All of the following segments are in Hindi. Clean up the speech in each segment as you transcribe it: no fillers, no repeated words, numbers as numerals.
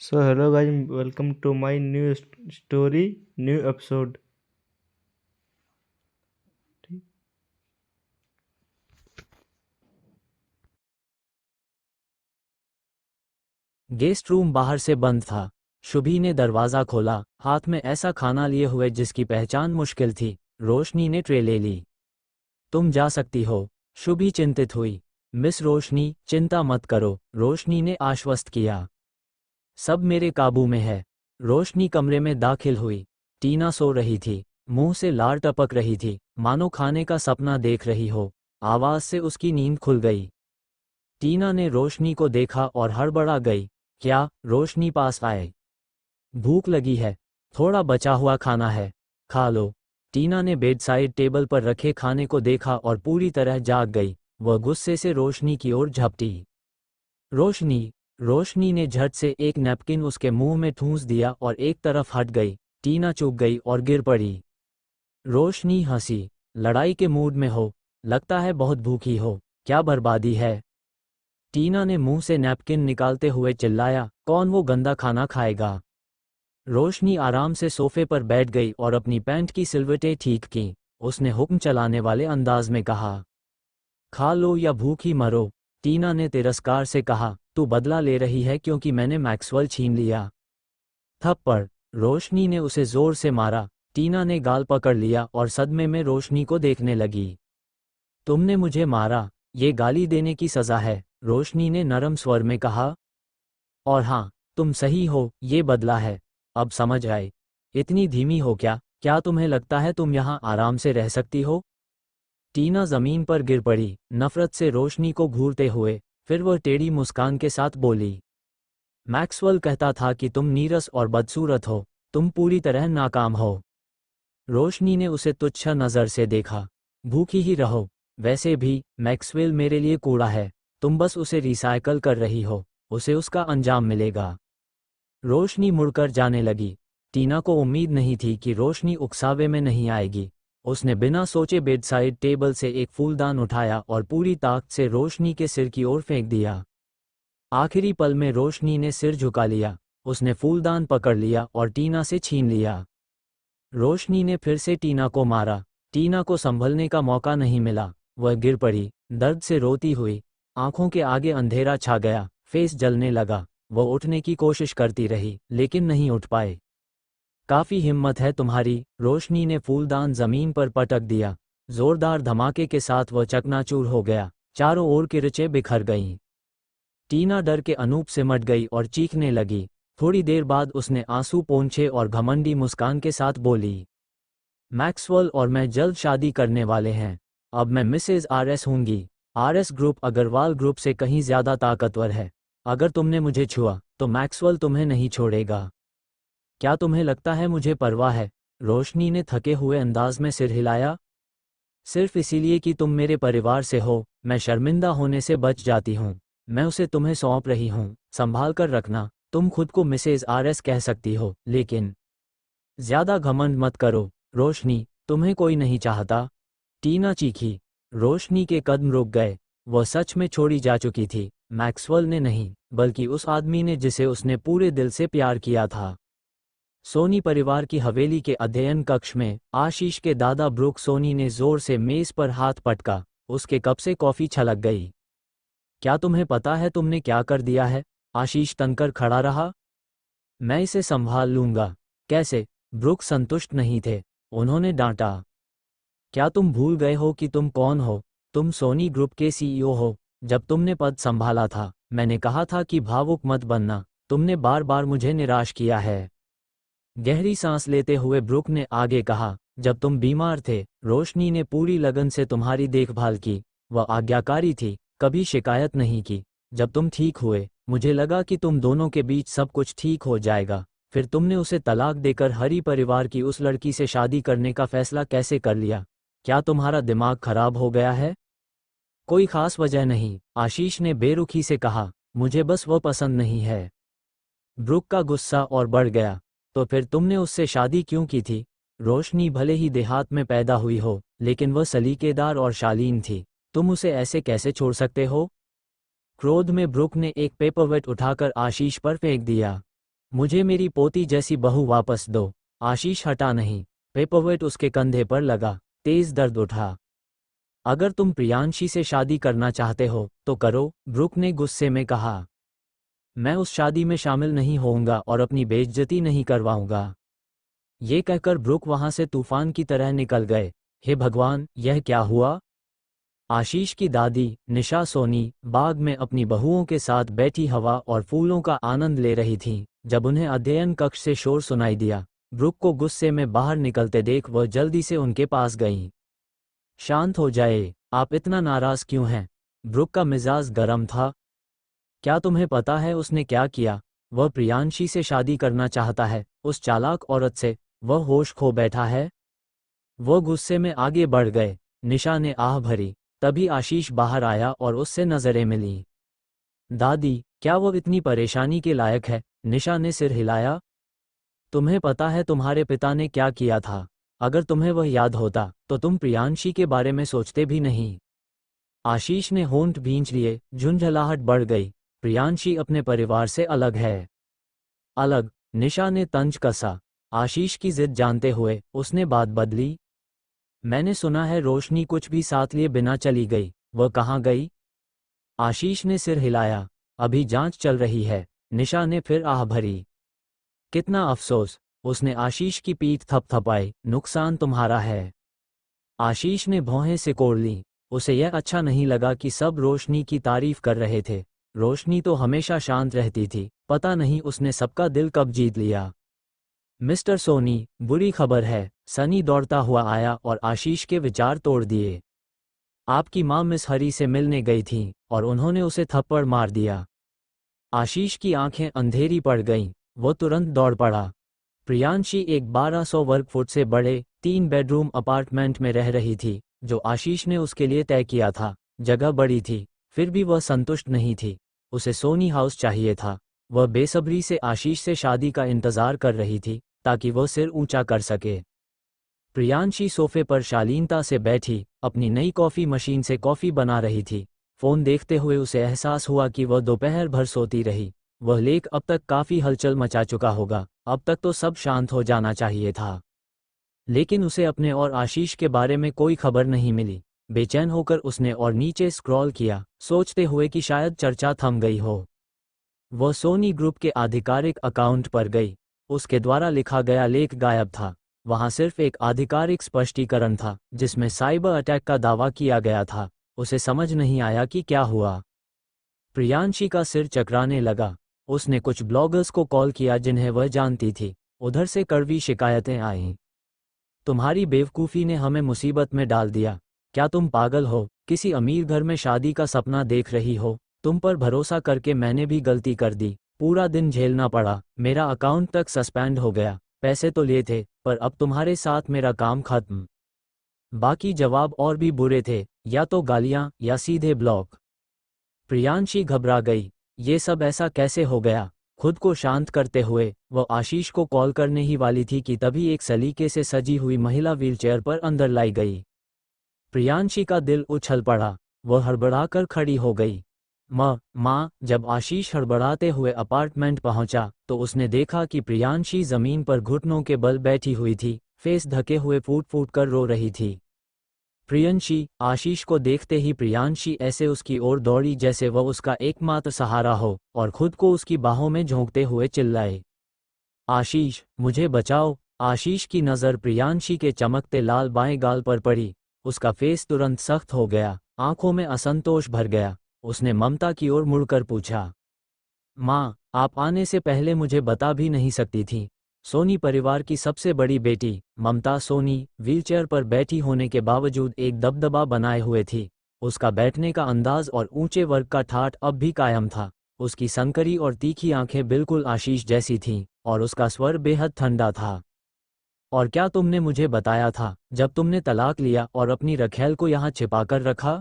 So hello guys, welcome to my new story, new episode. Guest room बाहर से बंद था। शुभी ने दरवाज़ा खोला, हाथ में ऐसा खाना लिए हुए जिसकी पहचान मुश्किल थी। रोशनी ने ट्रे ले ली। तुम जा सकती हो। शुभी चिंतित हुई। मिस रोशनी, चिंता मत करो, रोशनी ने आश्वस्त किया। सब मेरे काबू में है। रोशनी कमरे में दाखिल हुई। टीना सो रही थी। मुंह से लार टपक रही थी, मानो खाने का सपना देख रही हो। आवाज़ से उसकी नींद खुल गई। टीना ने रोशनी को देखा और हड़बड़ा गई। क्या? रोशनी पास आए। भूख लगी है। थोड़ा बचा हुआ खाना है, खा लो। टीना ने बेडसाइड टेबल पर रखे खाने को देखा और पूरी तरह जाग गई। वह गुस्से से रोशनी की ओर झपटी। रोशनी। रोशनी ने झट से एक नैपकिन उसके मुंह में ठूंस दिया और एक तरफ हट गई। टीना चुप गई और गिर पड़ी। रोशनी हंसी। लड़ाई के मूड में हो, लगता है बहुत भूखी हो। क्या बर्बादी है? टीना ने मुंह से नैपकिन निकालते हुए चिल्लाया, कौन वो गंदा खाना खाएगा? रोशनी आराम से सोफे पर बैठ गई और अपनी पैंट की सिलवटें ठीक की। उसने हुक्म चलाने वाले अंदाज में कहा, खा लो या भूखी मरो। टीना ने तिरस्कार से कहा, तू बदला ले रही है क्योंकि मैंने मैक्सवेल छीन लिया। थप्पड़। रोशनी ने उसे जोर से मारा। टीना ने गाल पकड़ लिया और सदमे में रोशनी को देखने लगी। तुमने मुझे मारा, ये गाली देने की सज़ा है, रोशनी ने नरम स्वर में कहा। और हाँ, तुम सही हो, ये बदला है। अब समझ आए। इतनी धीमी हो क्या? क्या तुम्हें लगता है तुम यहाँ आराम से रह सकती हो? टीना जमीन पर गिर पड़ी, नफरत से रोशनी को घूरते हुए। फिर वह टेढ़ी मुस्कान के साथ बोली, मैक्सवेल कहता था कि तुम नीरस और बदसूरत हो, तुम पूरी तरह नाकाम हो। रोशनी ने उसे तुच्छ नज़र से देखा। भूखी ही रहो। वैसे भी मैक्सवेल मेरे लिए कूड़ा है, तुम बस उसे रिसाइकल कर रही हो, उसे उसका अंजाम मिलेगा। रोशनी मुड़कर जाने लगी। टीना को उम्मीद नहीं थी कि रोशनी उकसावे में नहीं आएगी। उसने बिना सोचे बेडसाइड टेबल से एक फूलदान उठाया और पूरी ताकत से रोशनी के सिर की ओर फेंक दिया। आखिरी पल में रोशनी ने सिर झुका लिया। उसने फूलदान पकड़ लिया और टीना से छीन लिया। रोशनी ने फिर से टीना को मारा। टीना को संभलने का मौका नहीं मिला। वह गिर पड़ी, दर्द से रोती हुई। आंखों के आगे अंधेरा छा गया, फेस जलने लगा। वह उठने की कोशिश करती रही, लेकिन नहीं उठ पाए। काफी हिम्मत है तुम्हारी, रोशनी ने फूलदान जमीन पर पटक दिया। जोरदार धमाके के साथ वह चकनाचूर हो गया। चारों ओर की रिचें बिखर गईं। टीना डर के अनूप सिमट गई और चीखने लगी। थोड़ी देर बाद उसने आंसू पोंछे और घमंडी मुस्कान के साथ बोली, मैक्सवेल और मैं जल्द शादी करने वाले हैं। अब मैं मिसेज आरएस हूंगी। आरएस ग्रुप अग्रवाल ग्रुप से कहीं ज्यादा ताकतवर है। अगर तुमने मुझे छुआ तो मैक्सवेल तुम्हें नहीं छोड़ेगा। क्या तुम्हें लगता है मुझे परवाह है? रोशनी ने थके हुए अंदाज में सिर हिलाया। सिर्फ इसीलिए कि तुम मेरे परिवार से हो, मैं शर्मिंदा होने से बच जाती हूँ। मैं उसे तुम्हें सौंप रही हूँ, संभाल कर रखना। तुम खुद को मिसेज आरएस कह सकती हो, लेकिन ज्यादा घमंड मत करो। रोशनी, तुम्हें कोई नहीं चाहता। टीना चीखी। रोशनी के कदम रुक गए। वह सच में छोड़ी जा चुकी थी। मैक्सवेल ने नहीं, बल्कि उस आदमी ने जिसे उसने पूरे दिल से प्यार किया था। सोनी परिवार की हवेली के अध्ययन कक्ष में आशीष के दादा ब्रुक सोनी ने जोर से मेज पर हाथ पटका। उसके कप से कॉफी छलक गई। क्या तुम्हें पता है तुमने क्या कर दिया है? आशीष तनकर खड़ा रहा। मैं इसे संभाल लूंगा। कैसे? ब्रुक संतुष्ट नहीं थे। उन्होंने डांटा, क्या तुम भूल गए हो कि तुम कौन हो? तुम सोनी ग्रुप के सीईओ हो। जब तुमने पद संभाला था, मैंने कहा था कि भावुक मत बनना। तुमने बार बार मुझे निराश किया है। गहरी सांस लेते हुए ब्रुक ने आगे कहा, जब तुम बीमार थे, रोशनी ने पूरी लगन से तुम्हारी देखभाल की। वह आज्ञाकारी थी, कभी शिकायत नहीं की। जब तुम ठीक हुए, मुझे लगा कि तुम दोनों के बीच सब कुछ ठीक हो जाएगा। फिर तुमने उसे तलाक देकर हरी परिवार की उस लड़की से शादी करने का फैसला कैसे कर लिया? क्या तुम्हारा दिमाग खराब हो गया है? कोई खास वजह नहीं, आशीष ने बेरुखी से कहा, मुझे बस वो पसंद नहीं है। ब्रुक का गुस्सा और बढ़ गया। तो फिर तुमने उससे शादी क्यों की थी? रोशनी भले ही देहात में पैदा हुई हो, लेकिन वह सलीकेदार और शालीन थी। तुम उसे ऐसे कैसे छोड़ सकते हो? क्रोध में ब्रुक ने एक पेपरवेट उठाकर आशीष पर फेंक दिया। मुझे मेरी पोती जैसी बहू वापस दो। आशीष हटा नहीं। पेपरवेट उसके कंधे पर लगा। तेज दर्द उठा। अगर तुम प्रियांशी से शादी करना चाहते हो तो करो, ब्रुक ने गुस्से में कहा। मैं उस शादी में शामिल नहीं होऊंगा और अपनी बेइज्जती नहीं करवाऊंगा। ये कहकर ब्रुक वहां से तूफान की तरह निकल गए। हे भगवान, यह क्या हुआ? आशीष की दादी निशा सोनी बाग में अपनी बहुओं के साथ बैठी हवा और फूलों का आनंद ले रही थीं। जब उन्हें अध्ययन कक्ष से शोर सुनाई दिया, ब्रुक को गुस्से में बाहर निकलते देख वह जल्दी से उनके पास गईं। शांत हो जाए, आप इतना नाराज क्यों हैं? ब्रुक का मिजाज गर्म था। क्या तुम्हें पता है उसने क्या किया? वह प्रियांशी से शादी करना चाहता है, उस चालाक औरत से। वह होश खो बैठा है। वो गुस्से में आगे बढ़ गए। निशा ने आह भरी। तभी आशीष बाहर आया और उससे नजरें मिलीं। दादी, क्या वो इतनी परेशानी के लायक है? निशा ने सिर हिलाया। तुम्हें पता है तुम्हारे पिता ने क्या किया था? अगर तुम्हें वह याद होता तो तुम प्रियांशी के बारे में सोचते भी नहीं। आशीष ने होंठ भींच लिए। झुंझलाहट बढ़ गई। प्रियांशी अपने परिवार से अलग है। अलग? निशा ने तंज कसा। आशीष की जिद जानते हुए उसने बात बदली। मैंने सुना है रोशनी कुछ भी साथ लिए बिना चली गई। वह कहाँ गई? आशीष ने सिर हिलाया। अभी जांच चल रही है। निशा ने फिर आह भरी। कितना अफसोस। उसने आशीष की पीठ थपथपाई। नुकसान तुम्हारा है। आशीष ने भौहें सिकोड़ लीं। उसे यह अच्छा नहीं लगा कि सब रोशनी की तारीफ कर रहे थे। रोशनी तो हमेशा शांत रहती थी, पता नहीं उसने सबका दिल कब जीत लिया। मिस्टर सोनी, बुरी खबर है। सनी दौड़ता हुआ आया और आशीष के विचार तोड़ दिए। आपकी माँ मिस हरी से मिलने गई थीं और उन्होंने उसे थप्पड़ मार दिया। आशीष की आंखें अंधेरी पड़ गईं। वो तुरंत दौड़ पड़ा। प्रियांशी एक 1200 वर्ग फुट से बड़े 3 बेडरूम अपार्टमेंट में रह रही थी, जो आशीष ने उसके लिए तय किया था। जगह बड़ी थी, फिर भी वह संतुष्ट नहीं थी। उसे सोनी हाउस चाहिए था। वह बेसब्री से आशीष से शादी का इंतजार कर रही थी, ताकि वह सिर ऊंचा कर सके। प्रियांशी सोफे पर शालीनता से बैठी अपनी नई कॉफ़ी मशीन से कॉफ़ी बना रही थी। फ़ोन देखते हुए उसे एहसास हुआ कि वह दोपहर भर सोती रही। वह लेख अब तक काफ़ी हलचल मचा चुका होगा। अब तक तो सब शांत हो जाना चाहिए था, लेकिन उसे अपने और आशीष के बारे में कोई खबर नहीं मिली। बेचैन होकर उसने और नीचे स्क्रॉल किया, सोचते हुए कि शायद चर्चा थम गई हो। वह सोनी ग्रुप के आधिकारिक अकाउंट पर गई। उसके द्वारा लिखा गया लेख गायब था। वहां सिर्फ एक आधिकारिक स्पष्टीकरण था, जिसमें साइबर अटैक का दावा किया गया था। उसे समझ नहीं आया कि क्या हुआ। प्रियांशी का सिर चकराने लगा। उसने कुछ ब्लॉगर्स को कॉल किया जिन्हें वह जानती थी। उधर से कड़वी शिकायतें आईं। तुम्हारी बेवकूफ़ी ने हमें मुसीबत में डाल दिया। क्या तुम पागल हो? किसी अमीर घर में शादी का सपना देख रही हो? तुम पर भरोसा करके मैंने भी गलती कर दी। पूरा दिन झेलना पड़ा। मेरा अकाउंट तक सस्पेंड हो गया। पैसे तो लिए थे, पर अब तुम्हारे साथ मेरा काम खत्म। बाकी जवाब और भी बुरे थे, या तो गालियां या सीधे ब्लॉक। प्रियांशी घबरा गई। ये सब ऐसा कैसे हो गया? खुद को शांत करते हुए वह आशीष को कॉल करने ही वाली थी कि तभी एक सलीके से सजी हुई महिला व्हीलचेयर पर अंदर लाई गई। प्रियांशी का दिल उछल पड़ा। वह हड़बड़ाकर खड़ी हो गई। माँ। जब आशीष हड़बड़ाते हुए अपार्टमेंट पहुंचा तो उसने देखा कि प्रियांशी जमीन पर घुटनों के बल बैठी हुई थी, फेस ढके हुए फूट फूट कर रो रही थी। प्रियंशी। आशीष को देखते ही प्रियांशी ऐसे उसकी ओर दौड़ी जैसे वह उसका एकमात्र सहारा हो, और खुद को उसकी बाहों में झोंकते हुए चिल्लाए, आशीष, मुझे बचाओ। आशीष की नज़र प्रियांशी के चमकते लाल बाएं गाल पर पड़ी। उसका फेस तुरंत सख्त हो गया, आंखों में असंतोष भर गया। उसने ममता की ओर मुड़कर पूछा, माँ, आप आने से पहले मुझे बता भी नहीं सकती थी? सोनी परिवार की सबसे बड़ी बेटी ममता सोनी व्हीलचेयर पर बैठी होने के बावजूद एक दबदबा बनाए हुए थी। उसका बैठने का अंदाज और ऊंचे वर्ग का ठाठ अब भी कायम था। उसकी संकरी और तीखी आंखें बिल्कुल आशीष जैसी थीं, और उसका स्वर बेहद ठंडा था। और क्या तुमने मुझे बताया था जब तुमने तलाक लिया और अपनी रखैल को यहाँ छिपाकर रखा?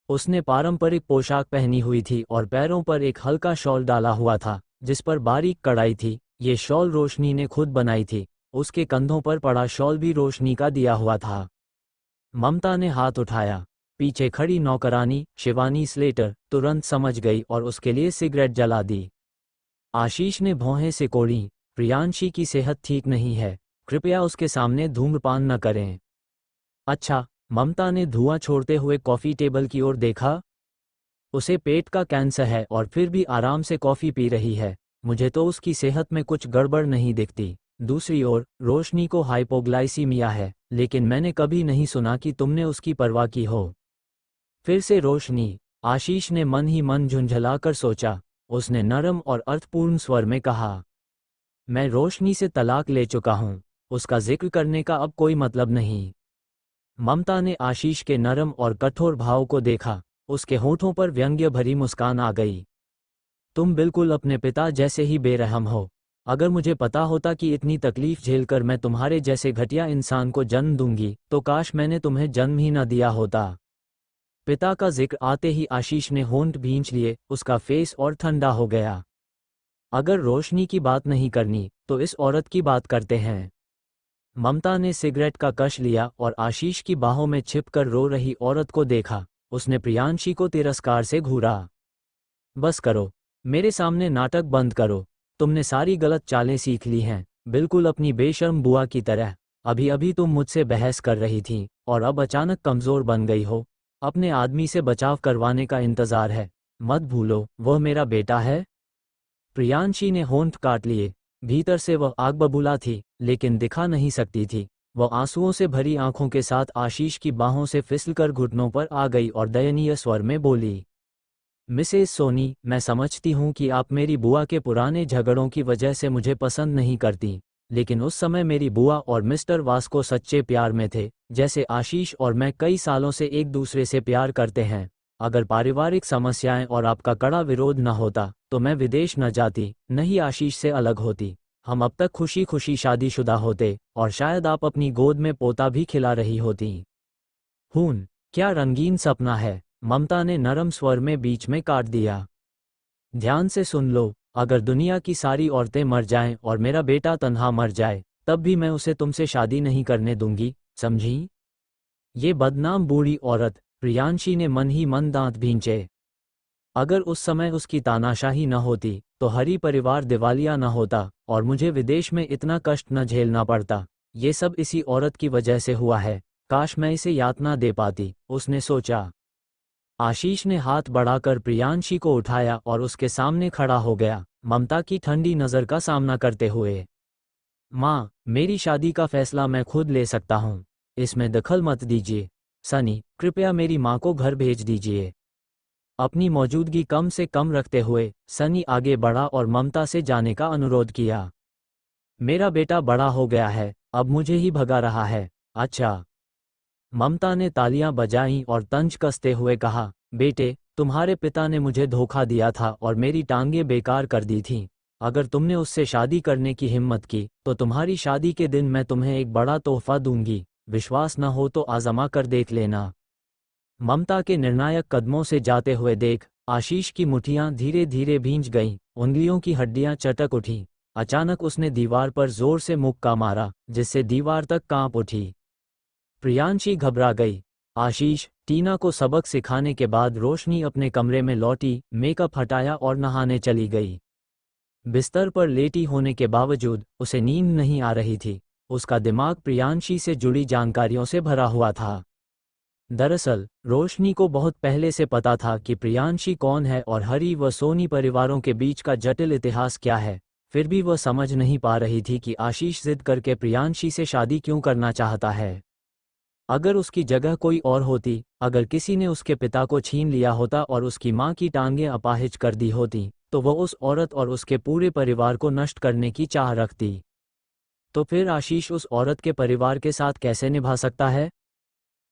उसने पारंपरिक पोशाक पहनी हुई थी और पैरों पर एक हल्का शॉल डाला हुआ था, जिस पर बारीक कढ़ाई थी। ये शॉल रोशनी ने खुद बनाई थी। उसके कंधों पर पड़ा शॉल भी रोशनी का दिया हुआ था। ममता ने हाथ उठाया। पीछे खड़ी नौकरानी शिवानी स्लेटर तुरंत समझ गई और उसके लिए सिगरेट जला दी। आशीष ने भौहें सिकोड़ी। प्रियांशी की सेहत ठीक नहीं है, कृपया उसके सामने धूम्रपान न करें। अच्छा, ममता ने धुआं छोड़ते हुए कॉफ़ी टेबल की ओर देखा। उसे पेट का कैंसर है और फिर भी आराम से कॉफ़ी पी रही है। मुझे तो उसकी सेहत में कुछ गड़बड़ नहीं दिखती। दूसरी ओर रोशनी को हाइपोग्लाइसीमिया है, लेकिन मैंने कभी नहीं सुना कि तुमने उसकी परवाह की हो। फिर से रोशनी। आशीष ने मन ही मन झुंझलाकर सोचा। उसने नरम और अर्थपूर्ण स्वर में कहा, मैं रोशनी से तलाक ले चुका हूं, उसका जिक्र करने का अब कोई मतलब नहीं। ममता ने आशीष के नरम और कठोर भाव को देखा। उसके होठों पर व्यंग्य भरी मुस्कान आ गई। तुम बिल्कुल अपने पिता जैसे ही बेरहम हो। अगर मुझे पता होता कि इतनी तकलीफ झेलकर मैं तुम्हारे जैसे घटिया इंसान को जन्म दूंगी, तो काश मैंने तुम्हें जन्म ही न दिया होता। पिता का जिक्र आते ही आशीष ने होंठ भींच लिए। उसका फेस और ठंडा हो गया। अगर रोशनी की बात नहीं करनी, तो इस औरत की बात करते हैं। ममता ने सिगरेट का कश लिया और आशीष की बाहों में छिपकर रो रही औरत को देखा। उसने प्रियांशी को तिरस्कार से घूरा। बस करो, मेरे सामने नाटक बंद करो। तुमने सारी गलत चालें सीख ली हैं, बिल्कुल अपनी बेशर्म बुआ की तरह। अभी अभी तुम मुझसे बहस कर रही थी और अब अचानक कमज़ोर बन गई हो। अपने आदमी से बचाव करवाने का इंतज़ार है। मत भूलो, वह मेरा बेटा है। प्रियांशी ने होंठ काट लिए। भीतर से वह आग बबूला थी, लेकिन दिखा नहीं सकती थी। वह आंसुओं से भरी आंखों के साथ आशीष की बाहों से फिसलकर घुटनों पर आ गई और दयनीय स्वर में बोली, मिसेस सोनी, मैं समझती हूँ कि आप मेरी बुआ के पुराने झगड़ों की वजह से मुझे पसंद नहीं करती, लेकिन उस समय मेरी बुआ और मिस्टर वास्को सच्चे प्यार में थे, जैसे आशीष और मैं कई सालों से एक दूसरे से प्यार करते हैं। अगर पारिवारिक समस्याएं और आपका कड़ा विरोध न होता, तो मैं विदेश न जाती, न ही आशीष से अलग होती। हम अब तक खुशी खुशी शादीशुदा होते और शायद आप अपनी गोद में पोता भी खिला रही होती। हून, क्या रंगीन सपना है, ममता ने नरम स्वर में बीच में काट दिया। ध्यान से सुन लो, अगर दुनिया की सारी औरतें मर जाएं और मेरा बेटा तन्हा मर जाए, तब भी मैं उसे तुमसे शादी नहीं करने दूंगी, समझी? ये बदनाम बूढ़ी औरत। प्रियांशी ने मन ही मन दांत भींचे। अगर उस समय उसकी तानाशाही न होती, तो हरी परिवार दिवालिया न होता और मुझे विदेश में इतना कष्ट न झेलना पड़ता। ये सब इसी औरत की वजह से हुआ है। काश मैं इसे यातना दे पाती, उसने सोचा। आशीष ने हाथ बढ़ाकर प्रियांशी को उठाया और उसके सामने खड़ा हो गया, ममता की ठंडी नज़र का सामना करते हुए। माँ, मेरी शादी का फैसला मैं खुद ले सकता हूँ, इसमें दखल मत दीजिए। सनी, कृपया मेरी माँ को घर भेज दीजिए। अपनी मौजूदगी कम से कम रखते हुए सनी आगे बढ़ा और ममता से जाने का अनुरोध किया। मेरा बेटा बड़ा हो गया है, अब मुझे ही भगा रहा है। अच्छा। ममता ने तालियां बजाईं और तंज कसते हुए कहा, बेटे, तुम्हारे पिता ने मुझे धोखा दिया था और मेरी टांगें बेकार कर दी थीं। अगर तुमने उससे शादी करने की हिम्मत की, तो तुम्हारी शादी के दिन मैं तुम्हें एक बड़ा तोहफा दूंगी। विश्वास न हो तो आजमा कर देख लेना। ममता के निर्णायक कदमों से जाते हुए देख आशीष की मुट्ठियां धीरे धीरे भींच गईं, उंगलियों की हड्डियां चटक उठीं। अचानक उसने दीवार पर जोर से मुक्का मारा, जिससे दीवार तक कांप उठी। प्रियांशी घबरा गई। आशीष, टीना को सबक सिखाने के बाद रोशनी अपने कमरे में लौटी, मेकअप हटाया और नहाने चली गई। बिस्तर पर लेटी होने के बावजूद उसे नींद नहीं आ रही थी। उसका दिमाग प्रियांशी से जुड़ी जानकारियों से भरा हुआ था। दरअसल रोशनी को बहुत पहले से पता था कि प्रियांशी कौन है और हरी व सोनी परिवारों के बीच का जटिल इतिहास क्या है। फिर भी वह समझ नहीं पा रही थी कि आशीष जिद करके प्रियांशी से शादी क्यों करना चाहता है। अगर उसकी जगह कोई और होती, अगर किसी ने उसके पिता को छीन लिया होता और उसकी माँ की टांगें अपाहिज कर दी होती, तो वह उस औरत और उसके पूरे परिवार को नष्ट करने की चाह रखती। तो फिर आशीष उस औरत के परिवार के साथ कैसे निभा सकता है?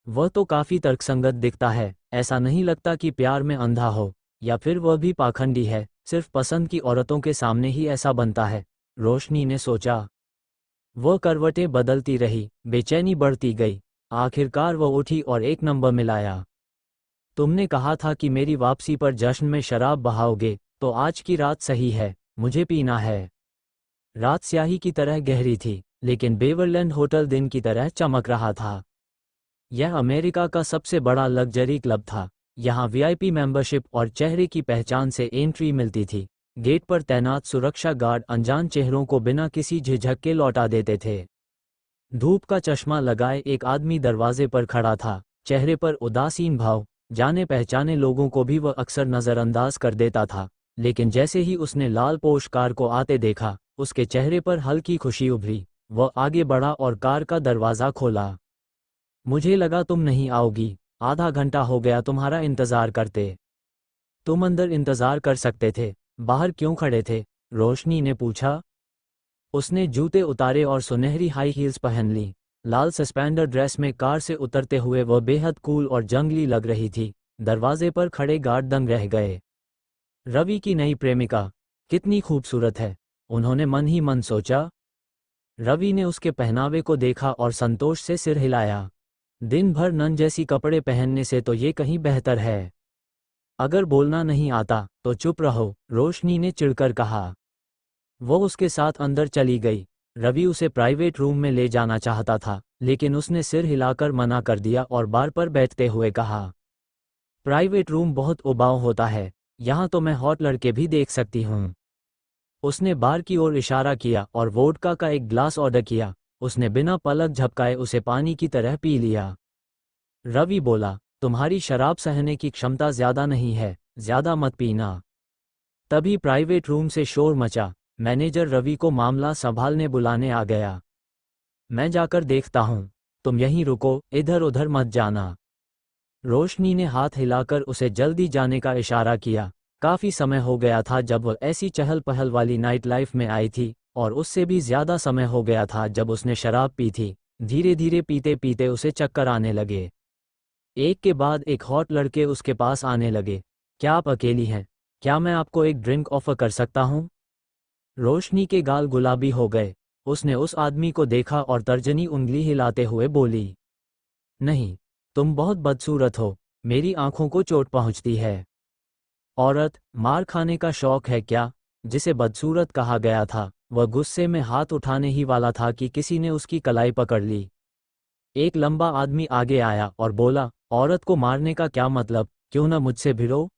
वह तो काफी तर्कसंगत दिखता है। ऐसा नहीं लगता कि प्यार में अंधा हो, या फिर वह भी पाखंडी है, सिर्फ पसंद की औरतों के सामने ही ऐसा बनता है, रोशनी ने सोचा। वह करवटें बदलती रही, बेचैनी बढ़ती गई। आखिरकार वह उठी और एक नंबर मिलाया। तुमने कहा था कि मेरी वापसी पर जश्न में शराब बहाओगे, तो आज की रात सही है, मुझे पीना है। रात स्याही की तरह गहरी थी, लेकिन बेवरलैंड होटल दिन की तरह चमक रहा था। यह अमेरिका का सबसे बड़ा लग्जरी क्लब था। यहाँ वीआईपी मेंबरशिप और चेहरे की पहचान से एंट्री मिलती थी। गेट पर तैनात सुरक्षा गार्ड अनजान चेहरों को बिना किसी झिझक के लौटा देते थे। धूप का चश्मा लगाए एक आदमी दरवाजे पर खड़ा था, चेहरे पर उदासीन भाव। जाने पहचाने लोगों को भी वह अक्सर नज़रअंदाज कर देता था, लेकिन जैसे ही उसने लाल पोश कार को आते देखा, उसके चेहरे पर हल्की खुशी उभरी। वह आगे बढ़ा और कार का दरवाज़ा खोला। मुझे लगा तुम नहीं आओगी, आधा घंटा हो गया तुम्हारा इंतज़ार करते। तुम अंदर इंतज़ार कर सकते थे, बाहर क्यों खड़े थे? रोशनी ने पूछा। उसने जूते उतारे और सुनहरी हाई हील्स पहन ली। लाल सस्पेंडर ड्रेस में कार से उतरते हुए वह बेहद कूल और जंगली लग रही थी। दरवाजे पर खड़े गार्ड दंग रह गए। रवि की नई प्रेमिका कितनी खूबसूरत है, उन्होंने मन ही मन सोचा। रवि ने उसके पहनावे को देखा और संतोष से सिर हिलाया। दिन भर नन जैसी कपड़े पहनने से तो ये कहीं बेहतर है। अगर बोलना नहीं आता तो चुप रहो, रोशनी ने चिढ़कर कहा। वो उसके साथ अंदर चली गई। रवि उसे प्राइवेट रूम में ले जाना चाहता था, लेकिन उसने सिर हिलाकर मना कर दिया और बार पर बैठते हुए कहा, प्राइवेट रूम बहुत उबाऊ होता है, यहाँ तो मैं हॉट लड़के भी देख सकती हूँ। उसने बार की ओर इशारा किया और वोडका का एक ग्लास ऑर्डर किया। उसने बिना पलक झपकाए उसे पानी की तरह पी लिया। रवि बोला, तुम्हारी शराब सहने की क्षमता ज्यादा नहीं है, ज्यादा मत पीना। तभी प्राइवेट रूम से शोर मचा। मैनेजर रवि को मामला संभालने बुलाने आ गया। मैं जाकर देखता हूँ, तुम यहीं रुको, इधर उधर मत जाना। रोशनी ने हाथ हिलाकर उसे जल्दी जाने का इशारा किया। काफी समय हो गया था जब वह ऐसी चहल पहल वाली नाइट लाइफ में आई थी, और उससे भी ज्यादा समय हो गया था जब उसने शराब पी थी। धीरे धीरे पीते पीते उसे चक्कर आने लगे। एक के बाद एक हॉट लड़के उसके पास आने लगे। क्या आप अकेली हैं? क्या मैं आपको एक ड्रिंक ऑफर कर सकता हूँ? रोशनी के गाल गुलाबी हो गए। उसने उस आदमी को देखा और तर्जनी उंगली हिलाते हुए बोली, नहीं, तुम बहुत बदसूरत हो, मेरी आंखों को चोट पहुंचती है। औरत, मार खाने का शौक है क्या? जिसे बदसूरत कहा गया था, वह गुस्से में हाथ उठाने ही वाला था कि किसी ने उसकी कलाई पकड़ ली। एक लंबा आदमी आगे आया और बोला, औरत को मारने का क्या मतलब, क्यों न मुझसे भिड़ो?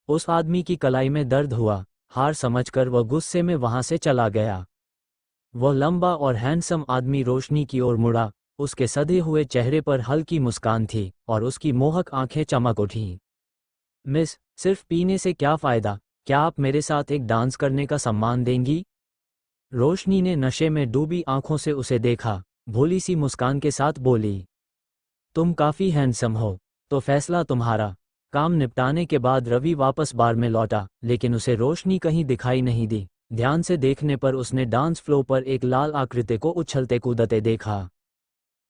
उस आदमी की कलाई में दर्द हुआ। हार समझकर वह गुस्से में वहां से चला गया। वह लंबा और हैंडसम आदमी रोशनी की ओर मुड़ा। उसके सधे हुए चेहरे पर हल्की मुस्कान थी और उसकी मोहक आंखें चमक उठीं। मिस, सिर्फ पीने से क्या फायदा? क्या आप मेरे साथ एक डांस करने का सम्मान देंगी? रोशनी ने नशे में डूबी आंखों से उसे देखा, भोली सी मुस्कान के साथ बोली, तुम काफी हैंडसम हो, तो फैसला तुम्हारा। काम निपटाने के बाद रवि वापस बार में लौटा, लेकिन उसे रोशनी कहीं दिखाई नहीं दी। ध्यान से देखने पर उसने डांस फ्लोर पर एक लाल आकृति को उछलते कूदते देखा।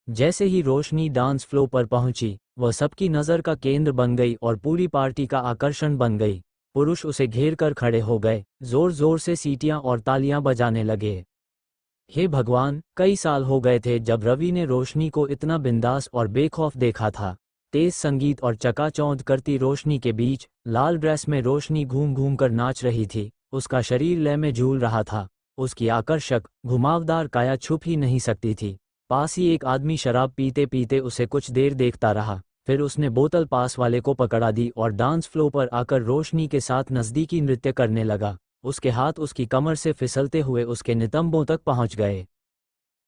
जैसे ही रोशनी डांस फ्लोर पर पहुंची, वह सबकी नज़र का केंद्र बन गई और पूरी पार्टी का आकर्षण बन गई। पुरुष उसे घेर कर खड़े हो गए, जोर जोर से सीटियां और तालियां बजाने लगे। हे भगवान, कई साल हो गए थे जब रवि ने रोशनी को इतना बिंदास और बेखौफ देखा था। तेज संगीत और चकाचौंध करती रोशनी के बीच लाल ड्रेस में रोशनी घूम घूम कर नाच रही थी। उसका शरीर लय में झूल रहा था। उसकी आकर्षक घुमावदार काया छुप ही नहीं सकती थी। पास ही एक आदमी शराब पीते पीते उसे कुछ देर देखता रहा, फिर उसने बोतल पास वाले को पकड़ा दी और डांस फ्लोर पर आकर रोशनी के साथ नज़दीकी नृत्य करने लगा। उसके हाथ उसकी कमर से फिसलते हुए उसके नितंबों तक पहुंच गए।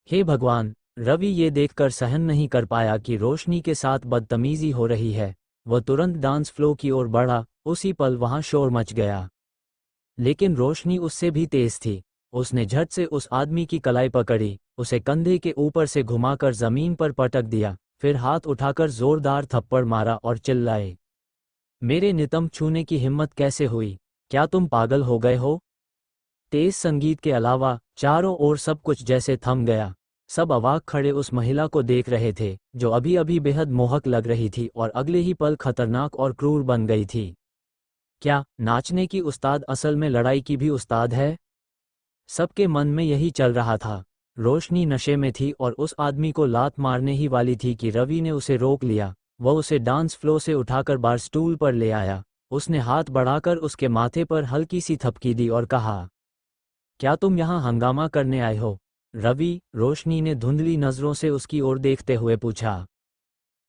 हे भगवान, रवि ये देखकर सहन नहीं कर पाया कि रोशनी के साथ बदतमीजी हो रही है। वह तुरंत डांस फ्लोर की ओर बढ़ा। उसी पल वहां शोर मच गया। लेकिन रोशनी उससे भी तेज थी। उसने झट से उस आदमी की कलाई पकड़ी, उसे कंधे के ऊपर से घुमाकर जमीन पर पटक दिया, फिर हाथ उठाकर जोरदार थप्पड़ मारा और चिल्लाए, मेरे नितंब छूने की हिम्मत कैसे हुई? क्या तुम पागल हो गए हो? तेज संगीत के अलावा चारों ओर सब कुछ जैसे थम गया। सब अवाक खड़े उस महिला को देख रहे थे, जो अभी अभी बेहद मोहक लग रही थी और अगले ही पल खतरनाक और क्रूर बन गई थी। क्या नाचने की उस्ताद असल में लड़ाई की भी उस्ताद है? सबके मन में यही चल रहा था। रोशनी नशे में थी और उस आदमी को लात मारने ही वाली थी कि रवि ने उसे रोक लिया। वह उसे डांस फ्लोर से उठाकर बार स्टूल पर ले आया। उसने हाथ बढ़ाकर उसके माथे पर हल्की सी थपकी दी और कहा, क्या तुम यहाँ हंगामा करने आए हो? रवि, रोशनी ने धुंधली नज़रों से उसकी ओर देखते हुए पूछा।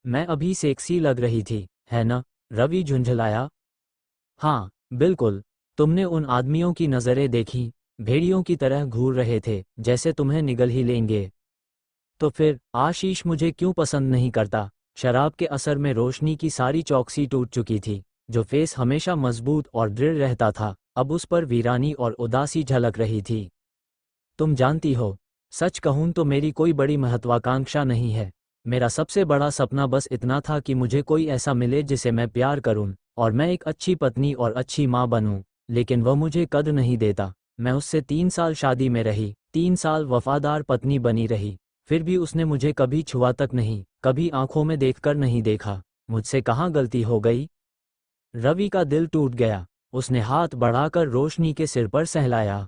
मैं अभी सेक्सी लग रही थी, है ना? रवि झुंझलाया। हाँ, बिल्कुल। तुमने उन आदमियों की नज़रें देखी, भेड़ियों की तरह घूर रहे थे, जैसे तुम्हें निगल ही लेंगे। तो फिर आशीष मुझे क्यों पसंद नहीं करता? शराब के असर में रोशनी की सारी चौकसी टूट चुकी थी। जो फेस हमेशा मजबूत और दृढ़ रहता था, अब उस पर वीरानी और उदासी झलक रही थी। तुम जानती हो, सच कहूं तो मेरी कोई बड़ी महत्वाकांक्षा नहीं है। मेरा सबसे बड़ा सपना बस इतना था कि मुझे कोई ऐसा मिले जिसे मैं प्यार करूं, और मैं एक अच्छी पत्नी और अच्छी माँ बनूं। लेकिन वह मुझे कद्र नहीं देता। मैं उससे 3 साल शादी में रही, 3 साल वफादार पत्नी बनी रही, फिर भी उसने मुझे कभी छुआ तक नहीं, कभी आंखों में देखकर नहीं देखा। मुझसे कहाँ गलती हो गई? रवि का दिल टूट गया। उसने हाथ बढ़ाकर रोशनी के सिर पर सहलाया।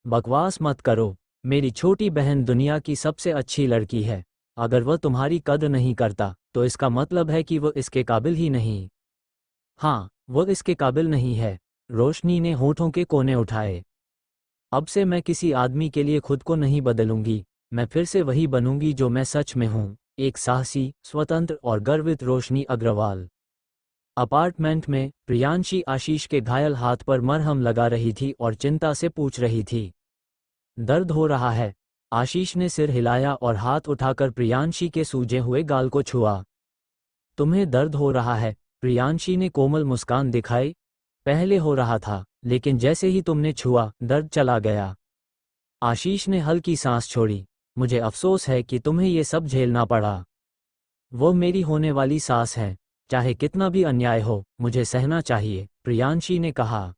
बकवास मत करो। मेरी छोटी बहन दुनिया की सबसे अच्छी लड़की है। अगर वह तुम्हारी कद्र नहीं करता, तो इसका मतलब है कि वह इसके काबिल ही नहीं। हाँ, वह इसके काबिल नहीं है। रोशनी ने होठों के कोने उठाए। अब से मैं किसी आदमी के लिए खुद को नहीं बदलूंगी। मैं फिर से वही बनूंगी जो मैं सच में हूँ, एक साहसी, स्वतंत्र और गर्वित रोशनी अग्रवाल। अपार्टमेंट में प्रियांशी आशीष के घायल हाथ पर मरहम लगा रही थी और चिंता से पूछ रही थी, दर्द हो रहा है? आशीष ने सिर हिलाया और हाथ उठाकर प्रियांशी के सूजे हुए गाल को छुआ। तुम्हें दर्द हो रहा है? प्रियांशी ने कोमल मुस्कान दिखाई। पहले हो रहा था, लेकिन जैसे ही तुमने छुआ, दर्द चला गया। आशीष ने हल्की सांस छोड़ी। मुझे अफसोस है कि तुम्हें ये सब झेलना पड़ा। वो मेरी होने वाली सास है। चाहे कितना भी अन्याय हो, मुझे सहना चाहिए, प्रियांशी ने कहा।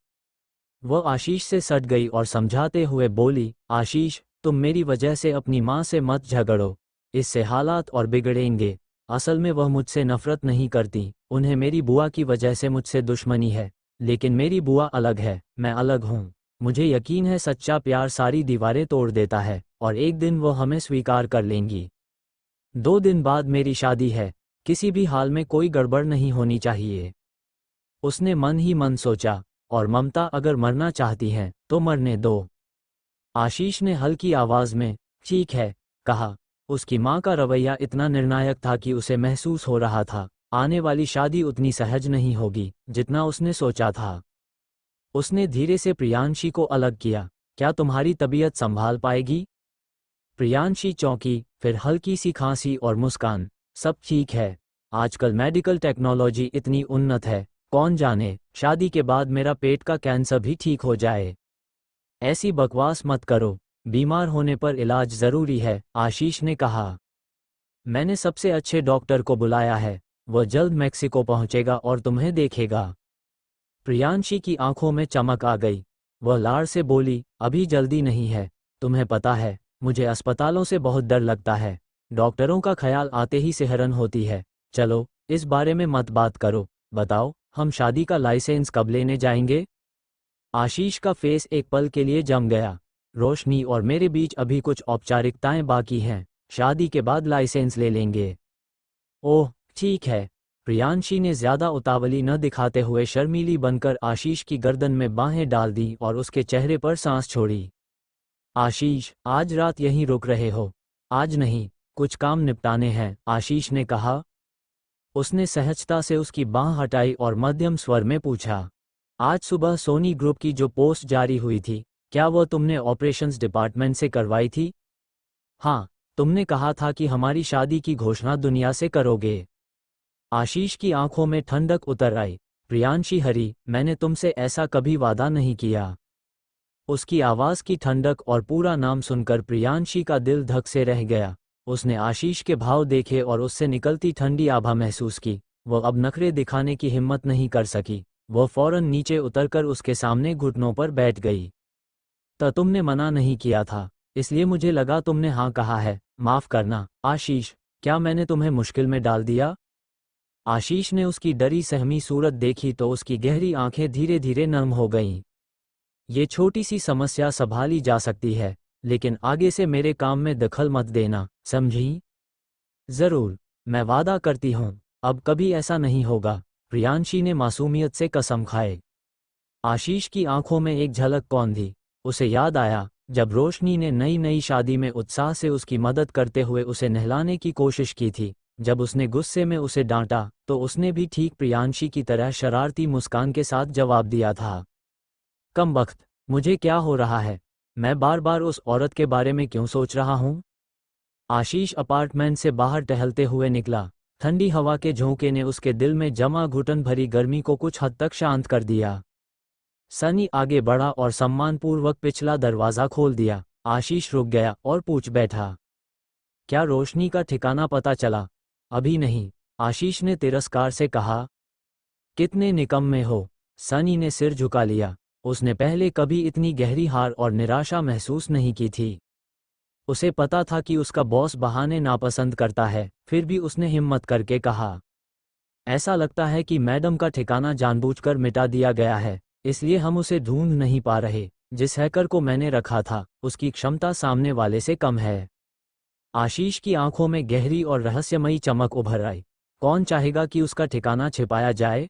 वह आशीष से सट गई और समझाते हुए बोली, आशीष, तुम मेरी वजह से अपनी माँ से मत झगड़ो। इससे हालात और बिगड़ेंगे। असल में वह मुझसे नफरत नहीं करती, उन्हें मेरी बुआ की वजह से मुझसे दुश्मनी है। लेकिन मेरी बुआ अलग है, मैं अलग हूँ। मुझे यकीन है सच्चा प्यार सारी दीवारें तोड़ देता है, और एक दिन वो हमें स्वीकार कर लेंगी। 2 दिन बाद मेरी शादी है। किसी भी हाल में कोई गड़बड़ नहीं होनी चाहिए। उसने मन ही मन सोचा, और ममता अगर मरना चाहती हैं, तो मरने दो। आशीष ने हल्की आवाज में, ठीक है, कहा। उसकी माँ का रवैया इतना निर्णायक था कि उसे महसूस हो रहा था, आने वाली शादी उतनी सहज नहीं होगी जितना उसने सोचा था। उसने धीरे से प्रियांशी को अलग किया। क्या तुम्हारी तबीयत संभाल पाएगी? प्रियांशी चौंकी, फिर हल्की सी खांसी और मुस्कान। सब ठीक है। आजकल मेडिकल टेक्नोलॉजी इतनी उन्नत है, कौन जाने, शादी के बाद मेरा पेट का कैंसर भी ठीक हो जाए। ऐसी बकवास मत करो। बीमार होने पर इलाज जरूरी है, आशीष ने कहा। मैंने सबसे अच्छे डॉक्टर को बुलाया है। वह जल्द मेक्सिको पहुंचेगा और तुम्हें देखेगा। प्रियांशी की आंखों में चमक आ गई। वह लाड़ से बोली, अभी जल्दी नहीं है। तुम्हें पता है, मुझे अस्पतालों से बहुत डर लगता है। डॉक्टरों का ख्याल आते ही सिहरन होती है। चलो, इस बारे में मत बात करो। बताओ, हम शादी का लाइसेंस कब लेने जाएंगे? आशीष का फेस एक पल के लिए जम गया। रोशनी और मेरे बीच अभी कुछ औपचारिकताएं बाकी हैं। शादी के बाद लाइसेंस ले लेंगे। ओह, ठीक है। प्रियांशी ने ज्यादा उतावली न दिखाते हुए शर्मीली बनकर आशीष की गर्दन में बाहें डाल दी और उसके चेहरे पर सांस छोड़ी। आशीष, आज रात यहीं रुक रहे हो? आज नहीं, कुछ काम निपटाने हैं, आशीष ने कहा। उसने सहजता से उसकी बांह हटाई और मध्यम स्वर में पूछा, आज सुबह सोनी ग्रुप की जो पोस्ट जारी हुई थी, क्या वह तुमने ऑपरेशंस डिपार्टमेंट से करवाई थी? हाँ, तुमने कहा था कि हमारी शादी की घोषणा दुनिया से करोगे। आशीष की आंखों में ठंडक उतर आई। प्रियांशी हरी, मैंने तुमसे ऐसा कभी वादा नहीं किया। उसकी आवाज की ठंडक और पूरा नाम सुनकर प्रियांशी का दिल धक से रह गया। उसने आशीष के भाव देखे और उससे निकलती ठंडी आभा महसूस की। वह अब नखरे दिखाने की हिम्मत नहीं कर सकी। वह फौरन नीचे उतरकर उसके सामने घुटनों पर बैठ गई। तो तुमने मना नहीं किया था, इसलिए मुझे लगा तुमने हाँ कहा है। माफ करना आशीष, क्या मैंने तुम्हें मुश्किल में डाल दिया? आशीष ने उसकी डरी सहमी सूरत देखी तो उसकी गहरी आंखें धीरे धीरे नर्म हो गईं। ये छोटी सी समस्या संभाली जा सकती है, लेकिन आगे से मेरे काम में दखल मत देना, समझी? जरूर, मैं वादा करती हूँ, अब कभी ऐसा नहीं होगा, प्रियांशी ने मासूमियत से कसम खाए। आशीष की आंखों में एक झलक कौन थी? उसे याद आया, जब रोशनी ने नई नई शादी में उत्साह से उसकी मदद करते हुए उसे नहलाने की कोशिश की थी। जब उसने गुस्से में उसे डांटा, तो उसने भी ठीक प्रियांशी की तरह शरारती मुस्कान के साथ जवाब दिया था। कमबख्त, मुझे क्या हो रहा है? मैं बार बार उस औरत के बारे में क्यों सोच रहा हूँ? आशीष अपार्टमेंट से बाहर टहलते हुए निकला। ठंडी हवा के झोंके ने उसके दिल में जमा घुटन भरी गर्मी को कुछ हद तक शांत कर दिया। सनी आगे बढ़ा और सम्मानपूर्वक पिछला दरवाज़ा खोल दिया। आशीष रुक गया और पूछ बैठा, क्या रोशनी का ठिकाना पता चला? अभी नहीं, आशीष ने तिरस्कार से कहा। कितने निकम्मे हो? सनी ने सिर झुका लिया। उसने पहले कभी इतनी गहरी हार और निराशा महसूस नहीं की थी। उसे पता था कि उसका बॉस बहाने नापसंद करता है, फिर भी उसने हिम्मत करके कहा, ऐसा लगता है कि मैडम का ठिकाना जानबूझकर मिटा दिया गया है, इसलिए हम उसे ढूंढ नहीं पा रहे। जिस हैकर को मैंने रखा था, उसकी क्षमता सामने वाले से कम है। आशीष की आंखों में गहरी और रहस्यमयी चमक उभर आई। कौन चाहेगा कि उसका ठिकाना छिपाया जाए?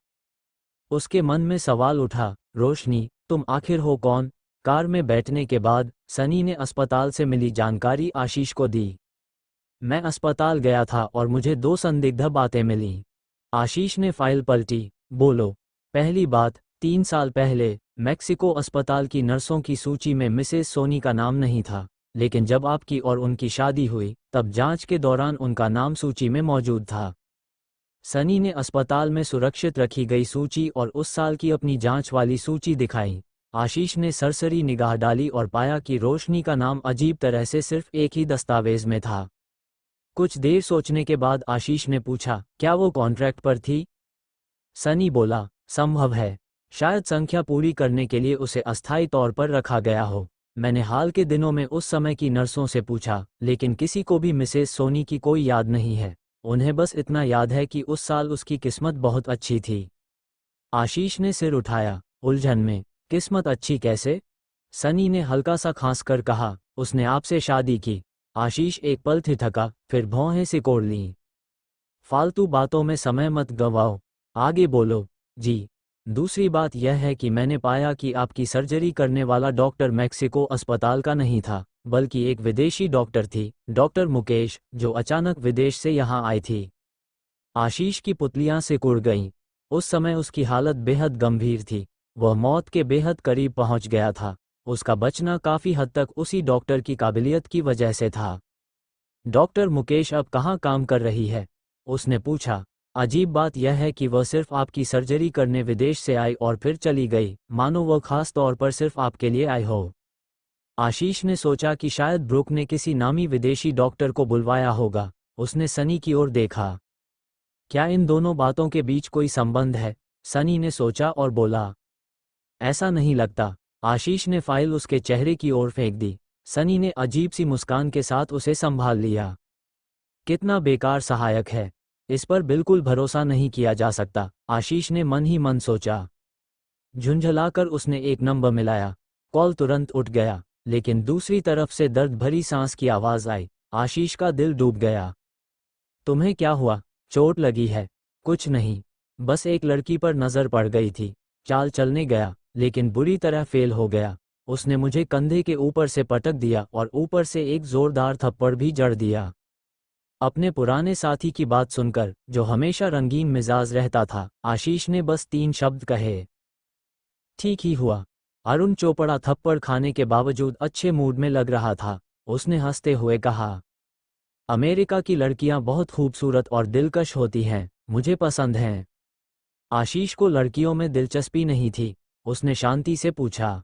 उसके मन में सवाल उठा, रोशनी, तुम आखिर हो कौन? कार में बैठने के बाद सनी ने अस्पताल से मिली जानकारी आशीष को दी। मैं अस्पताल गया था और मुझे 2 संदिग्ध बातें मिलीं। आशीष ने फाइल पलटी। बोलो। पहली बात, 3 साल पहले मेक्सिको अस्पताल की नर्सों की सूची में मिसेस सोनी का नाम नहीं था, लेकिन जब आपकी और उनकी शादी हुई तब जांच के दौरान उनका नाम सूची में मौजूद था। सनी ने अस्पताल में सुरक्षित रखी गई सूची और उस साल की अपनी जांच वाली सूची दिखाई। आशीष ने सरसरी निगाह डाली और पाया कि रोशनी का नाम अजीब तरह से सिर्फ एक ही दस्तावेज में था। कुछ देर सोचने के बाद आशीष ने पूछा, क्या वो कॉन्ट्रैक्ट पर थी? सनी बोला, संभव है। शायद संख्या पूरी करने के लिए उसे अस्थायी तौर पर रखा गया हो। मैंने हाल के दिनों में उस समय की नर्सों से पूछा, लेकिन किसी को भी मिसेस सोनी की कोई याद नहीं है। उन्हें बस इतना याद है कि उस साल उसकी किस्मत बहुत अच्छी थी। आशीष ने सिर उठाया, उलझन में। किस्मत अच्छी कैसे? सनी ने हल्का सा खांसकर कहा, उसने आपसे शादी की। आशीष एक पल ठिठका, फिर भौहें सिकोड़ लीं। फालतू बातों में समय मत गंवाओ, आगे बोलो। जी। दूसरी बात यह है कि मैंने पाया कि आपकी सर्जरी करने वाला डॉक्टर मेक्सिको अस्पताल का नहीं था, बल्कि एक विदेशी डॉक्टर थी, डॉक्टर मुकेश, जो अचानक विदेश से यहाँ आई थी। आशीष की पुतलियां सिकुड़ गईं। उस समय उसकी हालत बेहद गंभीर थी। वह मौत के बेहद करीब पहुंच गया था। उसका बचना काफ़ी हद तक उसी डॉक्टर की काबिलियत की वजह से था। डॉक्टर मुकेश अब कहाँ काम कर रही है? उसने पूछा। अजीब बात यह है कि वह सिर्फ आपकी सर्जरी करने विदेश से आई और फिर चली गई, मानो वह खास तौर पर सिर्फ आपके लिए आई हो। आशीष ने सोचा कि शायद ब्रुक ने किसी नामी विदेशी डॉक्टर को बुलवाया होगा। उसने सनी की ओर देखा। क्या इन दोनों बातों के बीच कोई संबंध है? सनी ने सोचा और बोला, ऐसा नहीं लगता। आशीष ने फाइल उसके चेहरे की ओर फेंक दी। सनी ने अजीब सी मुस्कान के साथ उसे संभाल लिया। कितना बेकार सहायक है, इस पर बिल्कुल भरोसा नहीं किया जा सकता, आशीष ने मन ही मन सोचा। झुंझलाकर उसने एक नंबर मिलाया। कॉल तुरंत उठ गया, लेकिन दूसरी तरफ से दर्द भरी सांस की आवाज आई। आशीष का दिल डूब गया। तुम्हें क्या हुआ? चोट लगी है? कुछ नहीं, बस एक लड़की पर नजर पड़ गई थी। चाल चलने गया, लेकिन बुरी तरह फेल हो गया। उसने मुझे कंधे के ऊपर से पटक दिया और ऊपर से एक जोरदार थप्पड़ भी जड़ दिया। अपने पुराने साथी की बात सुनकर, जो हमेशा रंगीन मिजाज रहता था, आशीष ने बस 3 शब्द कहे, ठीक ही हुआ। अरुण चोपड़ा थप्पड़ खाने के बावजूद अच्छे मूड में लग रहा था। उसने हंसते हुए कहा, अमेरिका की लड़कियां बहुत खूबसूरत और दिलकश होती हैं, मुझे पसंद हैं। आशीष को लड़कियों में दिलचस्पी नहीं थी। उसने शांति से पूछा,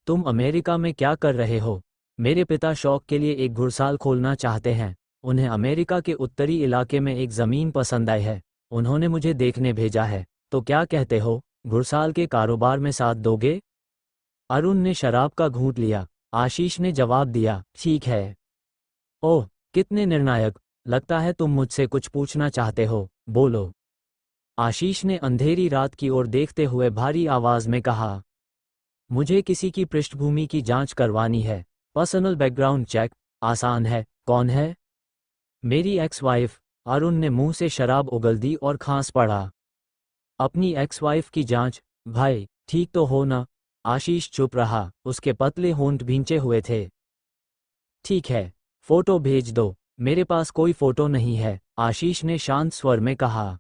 तुम अमेरिका में क्या कर रहे हो? मेरे पिता शौक के लिए एक घुड़साल खोलना चाहते हैं। उन्हें अमेरिका के उत्तरी इलाके में एक ज़मीन पसंद आई है। उन्होंने मुझे देखने भेजा है। तो क्या कहते हो, घुड़साल के कारोबार में साथ दोगे? अरुण ने शराब का घूंट लिया। आशीष ने जवाब दिया, ठीक है। ओह, कितने निर्णायक। लगता है तुम मुझसे कुछ पूछना चाहते हो, बोलो। आशीष ने अंधेरी रात की ओर देखते हुए भारी आवाज में कहा, मुझे किसी की पृष्ठभूमि की जांच करवानी है। Personal background check. आसान है। कौन है? मेरी एक्स वाइफ। अरुण ने मुंह से शराब उगल दी और खांस पड़ा। अपनी एक्स वाइफ की जांच? भाई, ठीक तो हो ना? आशीष चुप रहा। उसके पतले होंठ भींचे हुए थे। ठीक है, फोटो भेज दो। मेरे पास कोई फोटो नहीं है, आशीष ने शांत स्वर में कहा।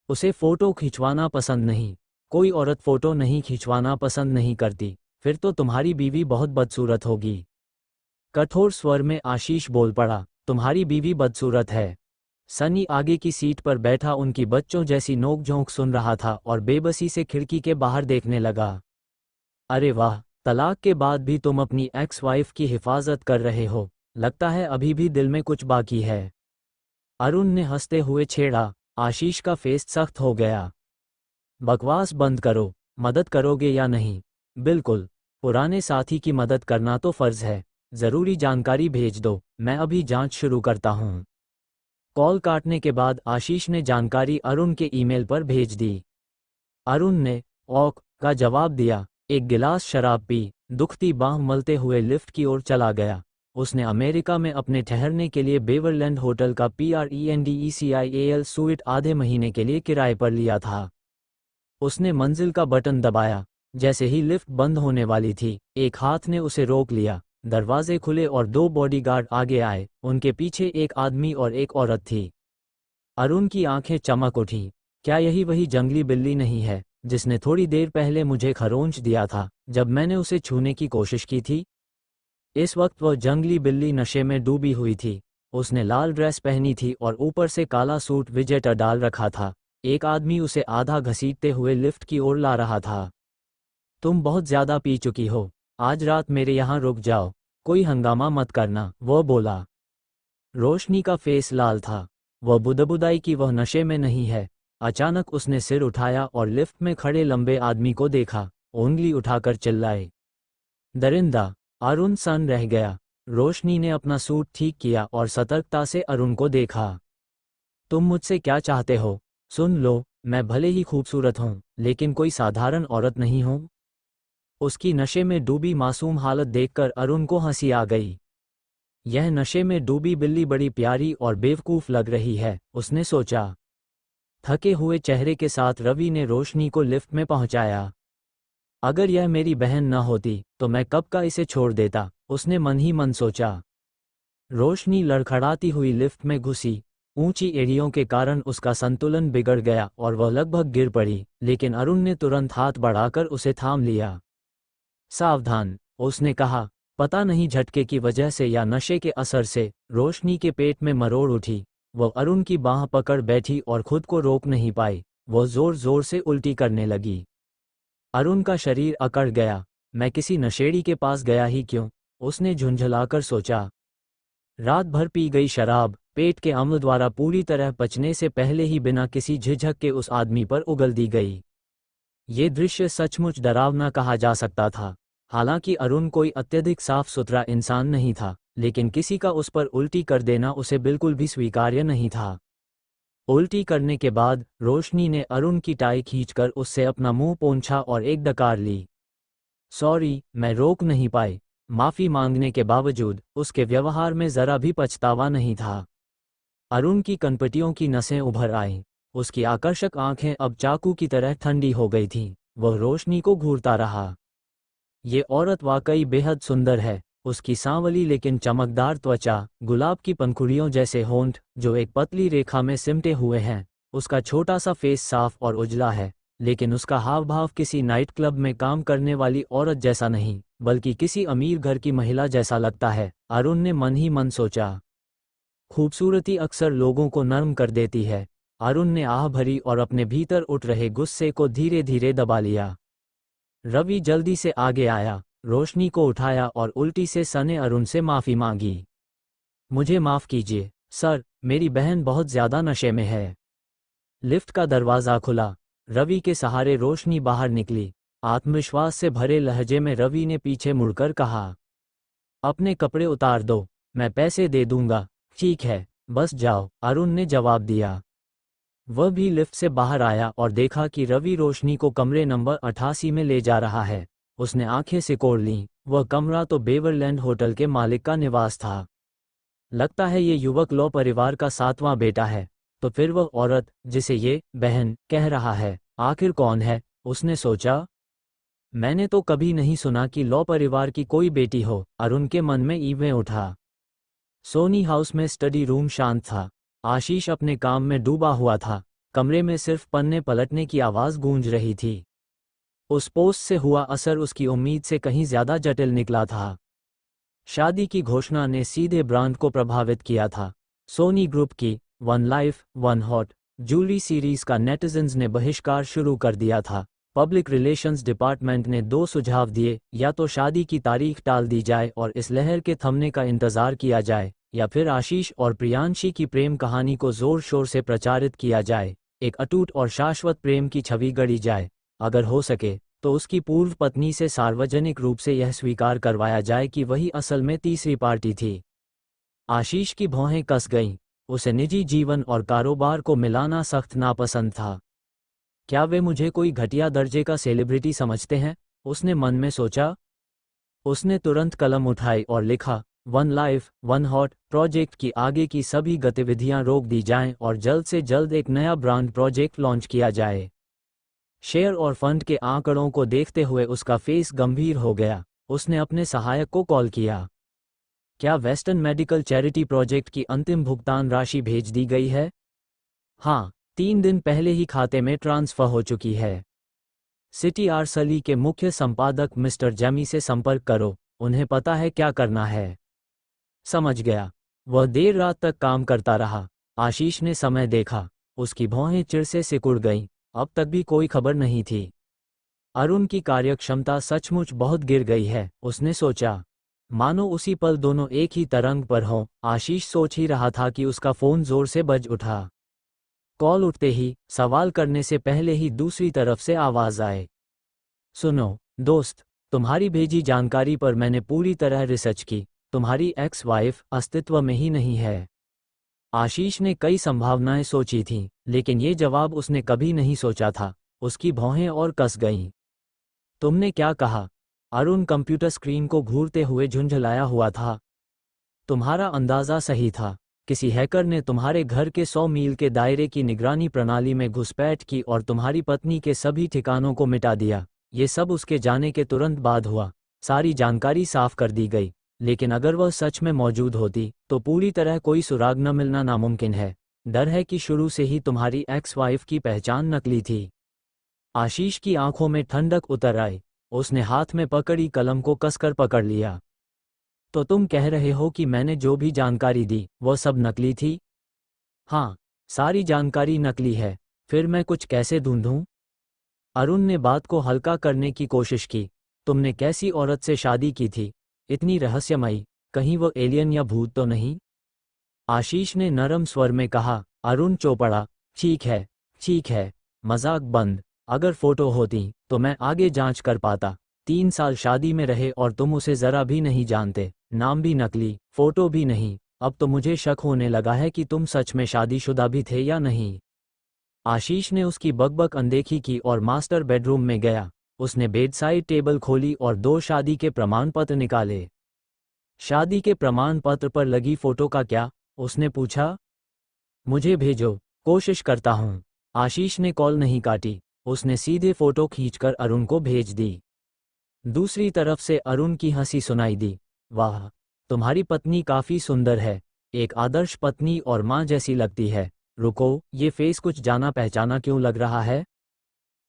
उसे फोटो खिंचवाना पसंद नहीं। कोई औरत फोटो नहीं खिंचवाना पसंद नहीं करती, फिर तो तुम्हारी बीवी बहुत बदसूरत होगी। कठोर स्वर में आशीष बोल पड़ा, तुम्हारी बीवी बदसूरत है। सनी आगे की सीट पर बैठा उनकी बच्चों जैसी नोक-झोंक सुन रहा था और बेबसी से खिड़की के बाहर देखने लगा। अरे वाह, तलाक के बाद भी तुम अपनी एक्स वाइफ की हिफाजत कर रहे हो, लगता है अभी भी दिल में कुछ बाकी है। अरुण ने हंसते हुए छेड़ा। आशीष का फेस सख्त हो गया। बकवास बंद करो, मदद करोगे या नहीं? बिल्कुल, पुराने साथी की मदद करना तो फर्ज है। जरूरी जानकारी भेज दो, मैं अभी जांच शुरू करता हूँ। कॉल काटने के बाद आशीष ने जानकारी अरुण के ईमेल पर भेज दी। अरुण ने ओक का जवाब दिया, एक गिलास शराब पी, दुखती बांह मलते हुए लिफ्ट की ओर चला गया। उसने अमेरिका में अपने ठहरने के लिए बेवरलैंड होटल का PRENDECIAL सूइट आधे महीने के लिए किराए पर लिया था। उसने मंजिल का बटन दबाया। जैसे ही लिफ्ट बंद होने वाली थी, एक हाथ ने उसे रोक लिया। दरवाजे खुले और दो बॉडीगार्ड आगे आए। उनके पीछे एक आदमी और एक औरत थी। अरुण की आंखें चमक उठीं। क्या यही वही जंगली बिल्ली नहीं है जिसने थोड़ी देर पहले मुझे खरोंच दिया था जब मैंने उसे छूने की कोशिश की थी? इस वक्त वह जंगली बिल्ली नशे में डूबी हुई थी। उसने लाल ड्रेस पहनी थी और ऊपर से काला सूट विजेटर डाल रखा था। एक आदमी उसे आधा घसीटते हुए लिफ्ट की ओर ला रहा था। तुम बहुत ज्यादा पी चुकी हो, आज रात मेरे यहाँ रुक जाओ, कोई हंगामा मत करना, वह बोला। रोशनी का फेस लाल था। वह बुदबुदाई कि वह नशे में नहीं है। अचानक उसने सिर उठाया और लिफ्ट में खड़े लंबे आदमी को देखा। उंगली उठाकर चिल्लाए, दरिंदा! अरुण सन रह गया। रोशनी ने अपना सूट ठीक किया और सतर्कता से अरुण को देखा। तुम मुझसे क्या चाहते हो? सुन लो, मैं भले ही खूबसूरत हूँ, लेकिन कोई साधारण औरत नहीं हूँ। उसकी नशे में डूबी मासूम हालत देखकर अरुण को हंसी आ गई। यह नशे में डूबी बिल्ली बड़ी प्यारी और बेवकूफ लग रही है, उसने सोचा। थके हुए चेहरे के साथ रवि ने रोशनी को लिफ्ट में पहुंचाया। अगर यह मेरी बहन न होती तो मैं कब का इसे छोड़ देता, उसने मन ही मन सोचा। रोशनी लड़खड़ाती हुई लिफ्ट में घुसी। ऊंची एड़ियों के कारण उसका संतुलन बिगड़ गया और वह लगभग गिर पड़ी, लेकिन अरुण ने तुरंत हाथ बढ़ाकर उसे थाम लिया। सावधान, उसने कहा। पता नहीं झटके की वजह से या नशे के असर से रोशनी के पेट में मरोड़ उठी। वह अरुण की बांह पकड़ बैठी और खुद को रोक नहीं पाई। वह जोर जोर से उल्टी करने लगी। अरुण का शरीर अकड़ गया। मैं किसी नशेड़ी के पास गया ही क्यों, उसने झुंझलाकर सोचा। रात भर पी गई शराब पेट के अम्ल द्वारा पूरी तरह पचने से पहले ही बिना किसी झिझक के उस आदमी पर उगल दी गई। ये दृश्य सचमुच डरावना कहा जा सकता था। हालांकि अरुण कोई अत्यधिक साफ सुथरा इंसान नहीं था, लेकिन किसी का उस पर उल्टी कर देना उसे बिल्कुल भी स्वीकार्य नहीं था। उल्टी करने के बाद रोशनी ने अरुण की टाई खींचकर उससे अपना मुंह पोंछा और एक डकार ली। सॉरी, मैं रोक नहीं पाई। माफी मांगने के बावजूद उसके व्यवहार में जरा भी पछतावा नहीं था। अरुण की कनपटियों की नसें उभर आईं। उसकी आकर्षक आंखें अब चाकू की तरह ठंडी हो गई थीं। वह रोशनी को घूरता रहा। ये औरत वाकई बेहद सुंदर है। उसकी सांवली लेकिन चमकदार त्वचा, गुलाब की पंखुड़ियों जैसे होंठ जो एक पतली रेखा में सिमटे हुए हैं। उसका छोटा सा फेस साफ और उजला है, लेकिन उसका हाव भाव किसी नाइट क्लब में काम करने वाली औरत जैसा नहीं, बल्कि किसी अमीर घर की महिला जैसा लगता है, अरुण ने मन ही मन सोचा। खूबसूरती अक्सर लोगों को नर्म कर देती है। अरुण ने आह भरी और अपने भीतर उठ रहे गुस्से को धीरे धीरे दबा लिया। रवि जल्दी से आगे आया, रोशनी को उठाया और उल्टी से सने अरुण से माफी मांगी। मुझे माफ कीजिए सर, मेरी बहन बहुत ज्यादा नशे में है। लिफ्ट का दरवाजा खुला। रवि के सहारे रोशनी बाहर निकली। आत्मविश्वास से भरे लहजे में रवि ने पीछे मुड़कर कहा, अपने कपड़े उतार दो, मैं पैसे दे दूंगा। ठीक है, बस जाओ, अरुण ने जवाब दिया। वह भी लिफ्ट से बाहर आया और देखा कि रवि रोशनी को कमरे नंबर 88 में ले जा रहा है। उसने आंखें सिकोड़ लीं। वह कमरा तो बेवरलैंड होटल के मालिक का निवास था। लगता है ये युवक लॉ परिवार का 7वां बेटा है। तो फिर वह औरत जिसे ये बहन कह रहा है, आखिर कौन है, उसने सोचा। मैंने तो कभी नहीं सुना कि लॉ परिवार की कोई बेटी हो, अरुण के मन में ईवें उठा। सोनी हाउस में स्टडी रूम शांत था। आशीष अपने काम में डूबा हुआ था। कमरे में सिर्फ पन्ने पलटने की आवाज गूंज रही थी। उस पोस्ट से हुआ असर उसकी उम्मीद से कहीं ज्यादा जटिल निकला था। शादी की घोषणा ने सीधे ब्रांड को प्रभावित किया था। सोनी ग्रुप की one life one hot jewellery series का नेटिजन्स ने बहिष्कार शुरू कर दिया था। पब्लिक रिलेशंस डिपार्टमेंट ने 2 सुझाव दिए, या तो शादी की तारीख टाल दी जाए और इस लहर के थमने का इंतजार किया जाए, या फिर आशीष और प्रियांशी की प्रेम कहानी को जोर शोर से प्रचारित किया जाए, एक अटूट और शाश्वत प्रेम की छवि गढ़ी जाए। अगर हो सके तो उसकी पूर्व पत्नी से सार्वजनिक रूप से यह स्वीकार करवाया जाए कि वही असल में तीसरी पार्टी थी। आशीष की भौहें कस गईं। उसे निजी जीवन और कारोबार को मिलाना सख्त नापसंद था। क्या वे मुझे कोई घटिया दर्जे का सेलिब्रिटी समझते हैं? उसने मन में सोचा। उसने तुरंत कलम उठाई और लिखा, one life one hot project की आगे की सभी गतिविधियां रोक दी जाएं और जल्द से जल्द एक नया ब्रांड प्रोजेक्ट लॉन्च किया जाए। शेयर और फंड के आंकड़ों को देखते हुए उसका फेस गंभीर हो गया। उसने अपने सहायक को कॉल किया। क्या वेस्टर्न मेडिकल चैरिटी प्रोजेक्ट की अंतिम भुगतान राशि भेज दी गई है? हाँ, 3 दिन पहले ही खाते में ट्रांसफर हो चुकी है। सिटी आर्सली के मुख्य संपादक मिस्टर जेमी से संपर्क करो, उन्हें पता है क्या करना है। समझ गया। वह देर रात तक काम करता रहा। आशीष ने समय देखा। उसकी भौहें चिढ़ से सिकुड़ गईं। अब तक भी कोई खबर नहीं थी। अरुण की कार्यक्षमता सचमुच बहुत गिर गई है, उसने सोचा। मानो उसी पल दोनों एक ही तरंग पर हों। आशीष सोच ही रहा था कि उसका फोन जोर से बज उठा। कॉल उठते ही, सवाल करने से पहले ही दूसरी तरफ से आवाज आए। सुनो दोस्त, तुम्हारी भेजी जानकारी पर मैंने पूरी तरह रिसर्च की। तुम्हारी एक्स वाइफ अस्तित्व में ही नहीं है। आशीष ने कई संभावनाएं सोची थीं, लेकिन ये जवाब उसने कभी नहीं सोचा था। उसकी भौहें और कस गईं। तुमने क्या कहा? अरुण कंप्यूटर स्क्रीन को घूरते हुए झुंझलाया हुआ था। तुम्हारा अंदाजा सही था। किसी हैकर ने तुम्हारे घर के 100 मील के दायरे की निगरानी प्रणाली में घुसपैठ की और तुम्हारी पत्नी के सभी ठिकानों को मिटा दिया। ये सब उसके जाने के तुरंत बाद हुआ। सारी जानकारी साफ कर दी गई, लेकिन अगर वह सच में मौजूद होती तो पूरी तरह कोई सुराग न मिलना नामुमकिन है। डर है कि शुरू से ही तुम्हारी एक्स वाइफ की पहचान नकली थी। आशीष की आंखों में ठंडक उतर आई। उसने हाथ में पकड़ी कलम को कसकर पकड़ लिया। तो तुम कह रहे हो कि मैंने जो भी जानकारी दी वह सब नकली थी? हाँ, सारी जानकारी नकली है। फिर मैं कुछ कैसे ढूंढूं? अरुण ने बात को हल्का करने की कोशिश की। तुमने कैसी औरत से शादी की थी? इतनी रहस्यमयी, कहीं वो एलियन या भूत तो नहीं? आशीष ने नरम स्वर में कहा। अरुण चौपड़ा। ठीक है, मजाक बंद। अगर फोटो होती तो मैं आगे जांच कर पाता। 3 साल शादी में रहे और तुम उसे जरा भी नहीं जानते। नाम भी नकली, फोटो भी नहीं। अब तो मुझे शक होने लगा है कि तुम सच में शादीशुदा भी थे या नहीं। आशीष ने उसकी बकबक अनदेखी की और मास्टर बेडरूम में गया। उसने बेडसाइड टेबल खोली और 2 शादी के प्रमाण पत्र निकाले। शादी के प्रमाण पत्र पर लगी फोटो का क्या? उसने पूछा। मुझे भेजो, कोशिश करता हूँ। आशीष ने कॉल नहीं काटी। उसने सीधे फोटो खींचकर अरुण को भेज दी। दूसरी तरफ से अरुण की हंसी सुनाई दी। वाह, तुम्हारी पत्नी काफी सुंदर है। एक आदर्श पत्नी और माँ जैसी लगती है। रुको, ये फेस कुछ जाना पहचाना क्यों लग रहा है?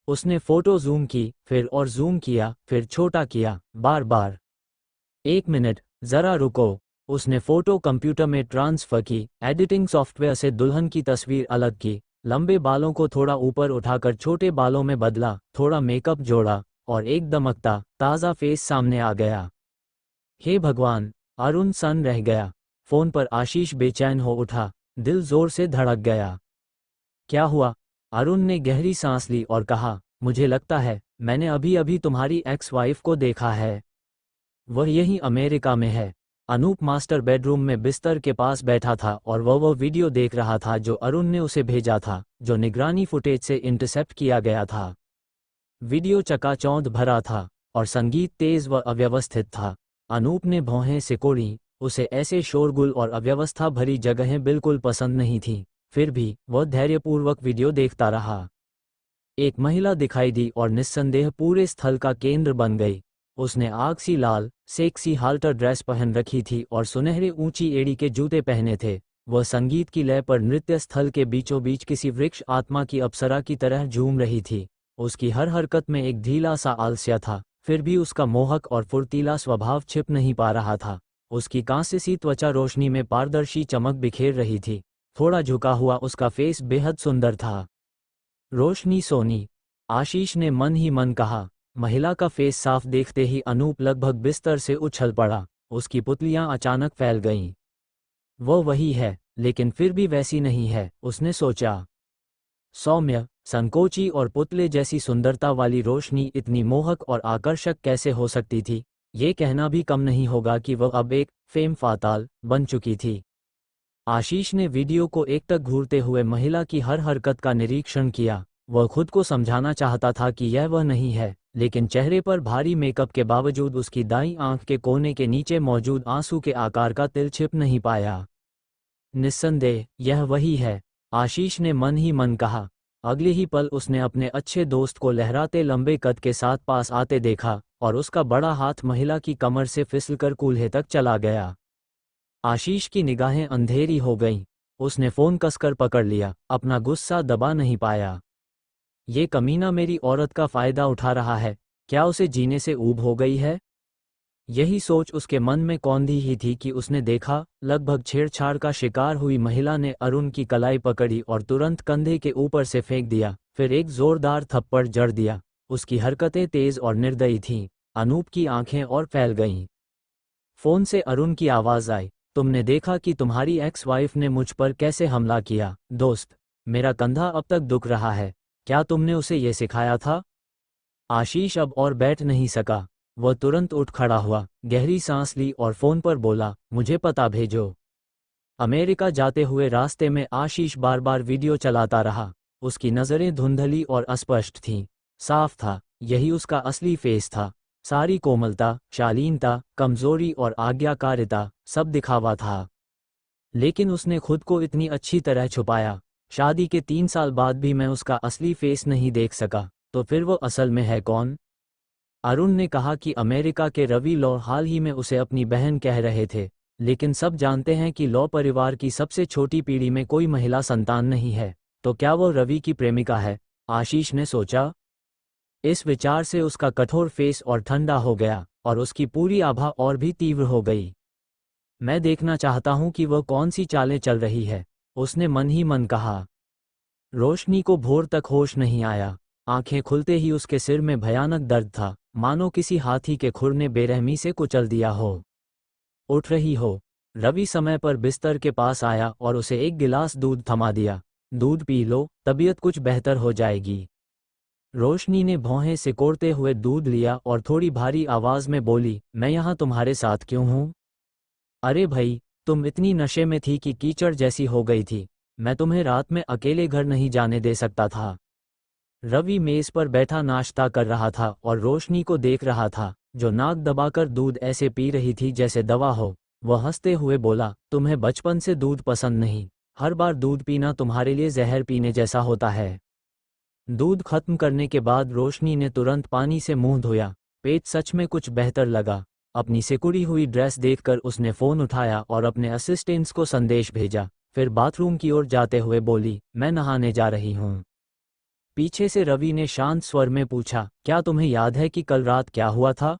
उसने फोटो जूम की, फिर और जूम किया, फिर छोटा किया, बार बार। 1 मिनट, जरा रुको। उसने फोटो कंप्यूटर में ट्रांसफर की। एडिटिंग सॉफ्टवेयर से दुल्हन की तस्वीर अलग की। लंबे बालों को थोड़ा ऊपर उठाकर छोटे बालों में बदला, थोड़ा मेकअप जोड़ा, और एक दमकता, ताज़ा फेस सामने आ गया। हे भगवान! अरुण सन्न रह गया। फोन पर आशीष बेचैन हो उठा। दिल जोर से धड़क गया। क्या हुआ? अरुण ने गहरी सांस ली और कहा, मुझे लगता है मैंने अभी अभी तुम्हारी एक्स वाइफ को देखा है। वह यहीं अमेरिका में है। अनूप मास्टर बेडरूम में बिस्तर के पास बैठा था और वह वीडियो देख रहा था जो अरुण ने उसे भेजा था, जो निगरानी फुटेज से इंटरसेप्ट किया गया था। वीडियो चकाचौंध भरा था और संगीत तेज व अव्यवस्थित था। अनूप ने भौहें सिकोड़ी। उसे ऐसे शोरगुल और अव्यवस्था भरी जगहें बिल्कुल पसंद नहीं थीं। फिर भी वह धैर्यपूर्वक वीडियो देखता रहा। एक महिला दिखाई दी और निस्संदेह पूरे स्थल का केंद्र बन गई। उसने आग सी लाल, सेक्सी हाल्टर ड्रेस पहन रखी थी और सुनहरे ऊंची एड़ी के जूते पहने थे। वह संगीत की लय पर नृत्य स्थल के बीचों बीच किसी वृक्ष आत्मा की अप्सरा की तरह झूम रही थी। उसकी हर हरकत में एक ढीला सा आलस्य था, फिर भी उसका मोहक और फुर्तीला स्वभाव छिप नहीं पा रहा था। उसकी कांस्य सी त्वचा रोशनी में पारदर्शी चमक बिखेर रही थी। थोड़ा झुका हुआ उसका फेस बेहद सुंदर था। रोशनी सोनी, आशीष ने मन ही मन कहा। महिला का फेस साफ देखते ही अनूप लगभग बिस्तर से उछल पड़ा। उसकी पुतलियां अचानक फैल गईं। वो वही है, लेकिन फिर भी वैसी नहीं है, उसने सोचा। सौम्य, संकोची और पुतले जैसी सुंदरता वाली रोशनी इतनी मोहक और आकर्षक कैसे हो सकती थी? ये कहना भी कम नहीं होगा कि वह अब एक फेम फाताल बन चुकी थी। आशीष ने वीडियो को एकटक घूरते हुए महिला की हर हरकत का निरीक्षण किया। वह खुद को समझाना चाहता था कि यह वह नहीं है, लेकिन चेहरे पर भारी मेकअप के बावजूद उसकी दाईं आंख के कोने के नीचे मौजूद आंसू के आकार का तिल छिप नहीं पाया। निस्संदेह यह वही है, आशीष ने मन ही मन कहा। अगले ही पल उसने अपने अच्छे दोस्त को लहराते लंबे कद के साथ पास आते देखा और उसका बड़ा हाथ महिला की कमर से फिसलकर कूल्हे तक चला गया। आशीष की निगाहें अंधेरी हो गईं। उसने फोन कसकर पकड़ लिया, अपना गुस्सा दबा नहीं पाया। ये कमीना मेरी औरत का फायदा उठा रहा है, क्या उसे जीने से ऊब हो गई है? यही सोच उसके मन में कौंधी ही थी कि उसने देखा, लगभग छेड़छाड़ का शिकार हुई महिला ने अरुण की कलाई पकड़ी और तुरंत कंधे के ऊपर से फेंक दिया, फिर एक जोरदार थप्पड़ जड़ दिया। उसकी हरकतें तेज और निर्दयी थीं। अनूप की आंखें और फैल गईं। फोन से अरुण की आवाज आई, तुमने देखा कि तुम्हारी एक्स वाइफ ने मुझ पर कैसे हमला किया? दोस्त, मेरा कंधा अब तक दुख रहा है। क्या तुमने उसे ये सिखाया था? आशीष अब और बैठ नहीं सका। वह तुरंत उठ खड़ा हुआ, गहरी सांस ली और फोन पर बोला, मुझे पता भेजो। अमेरिका जाते हुए रास्ते में आशीष बार बार वीडियो चलाता रहा। उसकी नज़रें धुंधली और अस्पष्ट थीं। साफ था, यही उसका असली फेस था। सारी कोमलता, शालीनता, कमजोरी और आज्ञाकारिता सब दिखावा था। लेकिन उसने खुद को इतनी अच्छी तरह छुपाया। शादी के 3 साल बाद भी मैं उसका असली फेस नहीं देख सका, तो फिर वो असल में है कौन? अरुण ने कहा कि अमेरिका के रवि लॉ हाल ही में उसे अपनी बहन कह रहे थे, लेकिन सब जानते हैं कि लॉ परिवार की सबसे छोटी पीढ़ी में कोई महिला संतान नहीं है, तो क्या वो रवि की प्रेमिका है? आशीष ने सोचा। इस विचार से उसका कठोर फेस और ठंडा हो गया और उसकी पूरी आभा और भी तीव्र हो गई। मैं देखना चाहता हूं कि वह कौन सी चालें चल रही है, उसने मन ही मन कहा। रोशनी को भोर तक होश नहीं आया। आंखें खुलते ही उसके सिर में भयानक दर्द था, मानो किसी हाथी के खुर ने बेरहमी से कुचल दिया हो। उठ रही हो? रवि समय पर बिस्तर के पास आया और उसे एक गिलास दूध थमा दिया। दूध पी लो, तबीयत कुछ बेहतर हो जाएगी। रोशनी ने भौहें सिकोड़ते हुए दूध लिया और थोड़ी भारी आवाज में बोली, मैं यहाँ तुम्हारे साथ क्यों हूँ? अरे भाई, तुम इतनी नशे में थी कि कीचड़ जैसी हो गई थी। मैं तुम्हें रात में अकेले घर नहीं जाने दे सकता था। रवि मेज पर बैठा नाश्ता कर रहा था और रोशनी को देख रहा था, जो नाक दबाकर दूध ऐसे पी रही थी जैसे दवा हो। वह हंसते हुए बोला, तुम्हें बचपन से दूध पसंद नहीं? हर बार दूध पीना तुम्हारे लिए जहर पीने जैसा होता है। दूध खत्म करने के बाद रोशनी ने तुरंत पानी से मुंह धोया। पेट सच में कुछ बेहतर लगा। अपनी सिकुड़ी हुई ड्रेस देखकर उसने फ़ोन उठाया और अपने असिस्टेंट्स को संदेश भेजा, फिर बाथरूम की ओर जाते हुए बोली, मैं नहाने जा रही हूँ। पीछे से रवि ने शांत स्वर में पूछा, क्या तुम्हें याद है कि कल रात क्या हुआ था?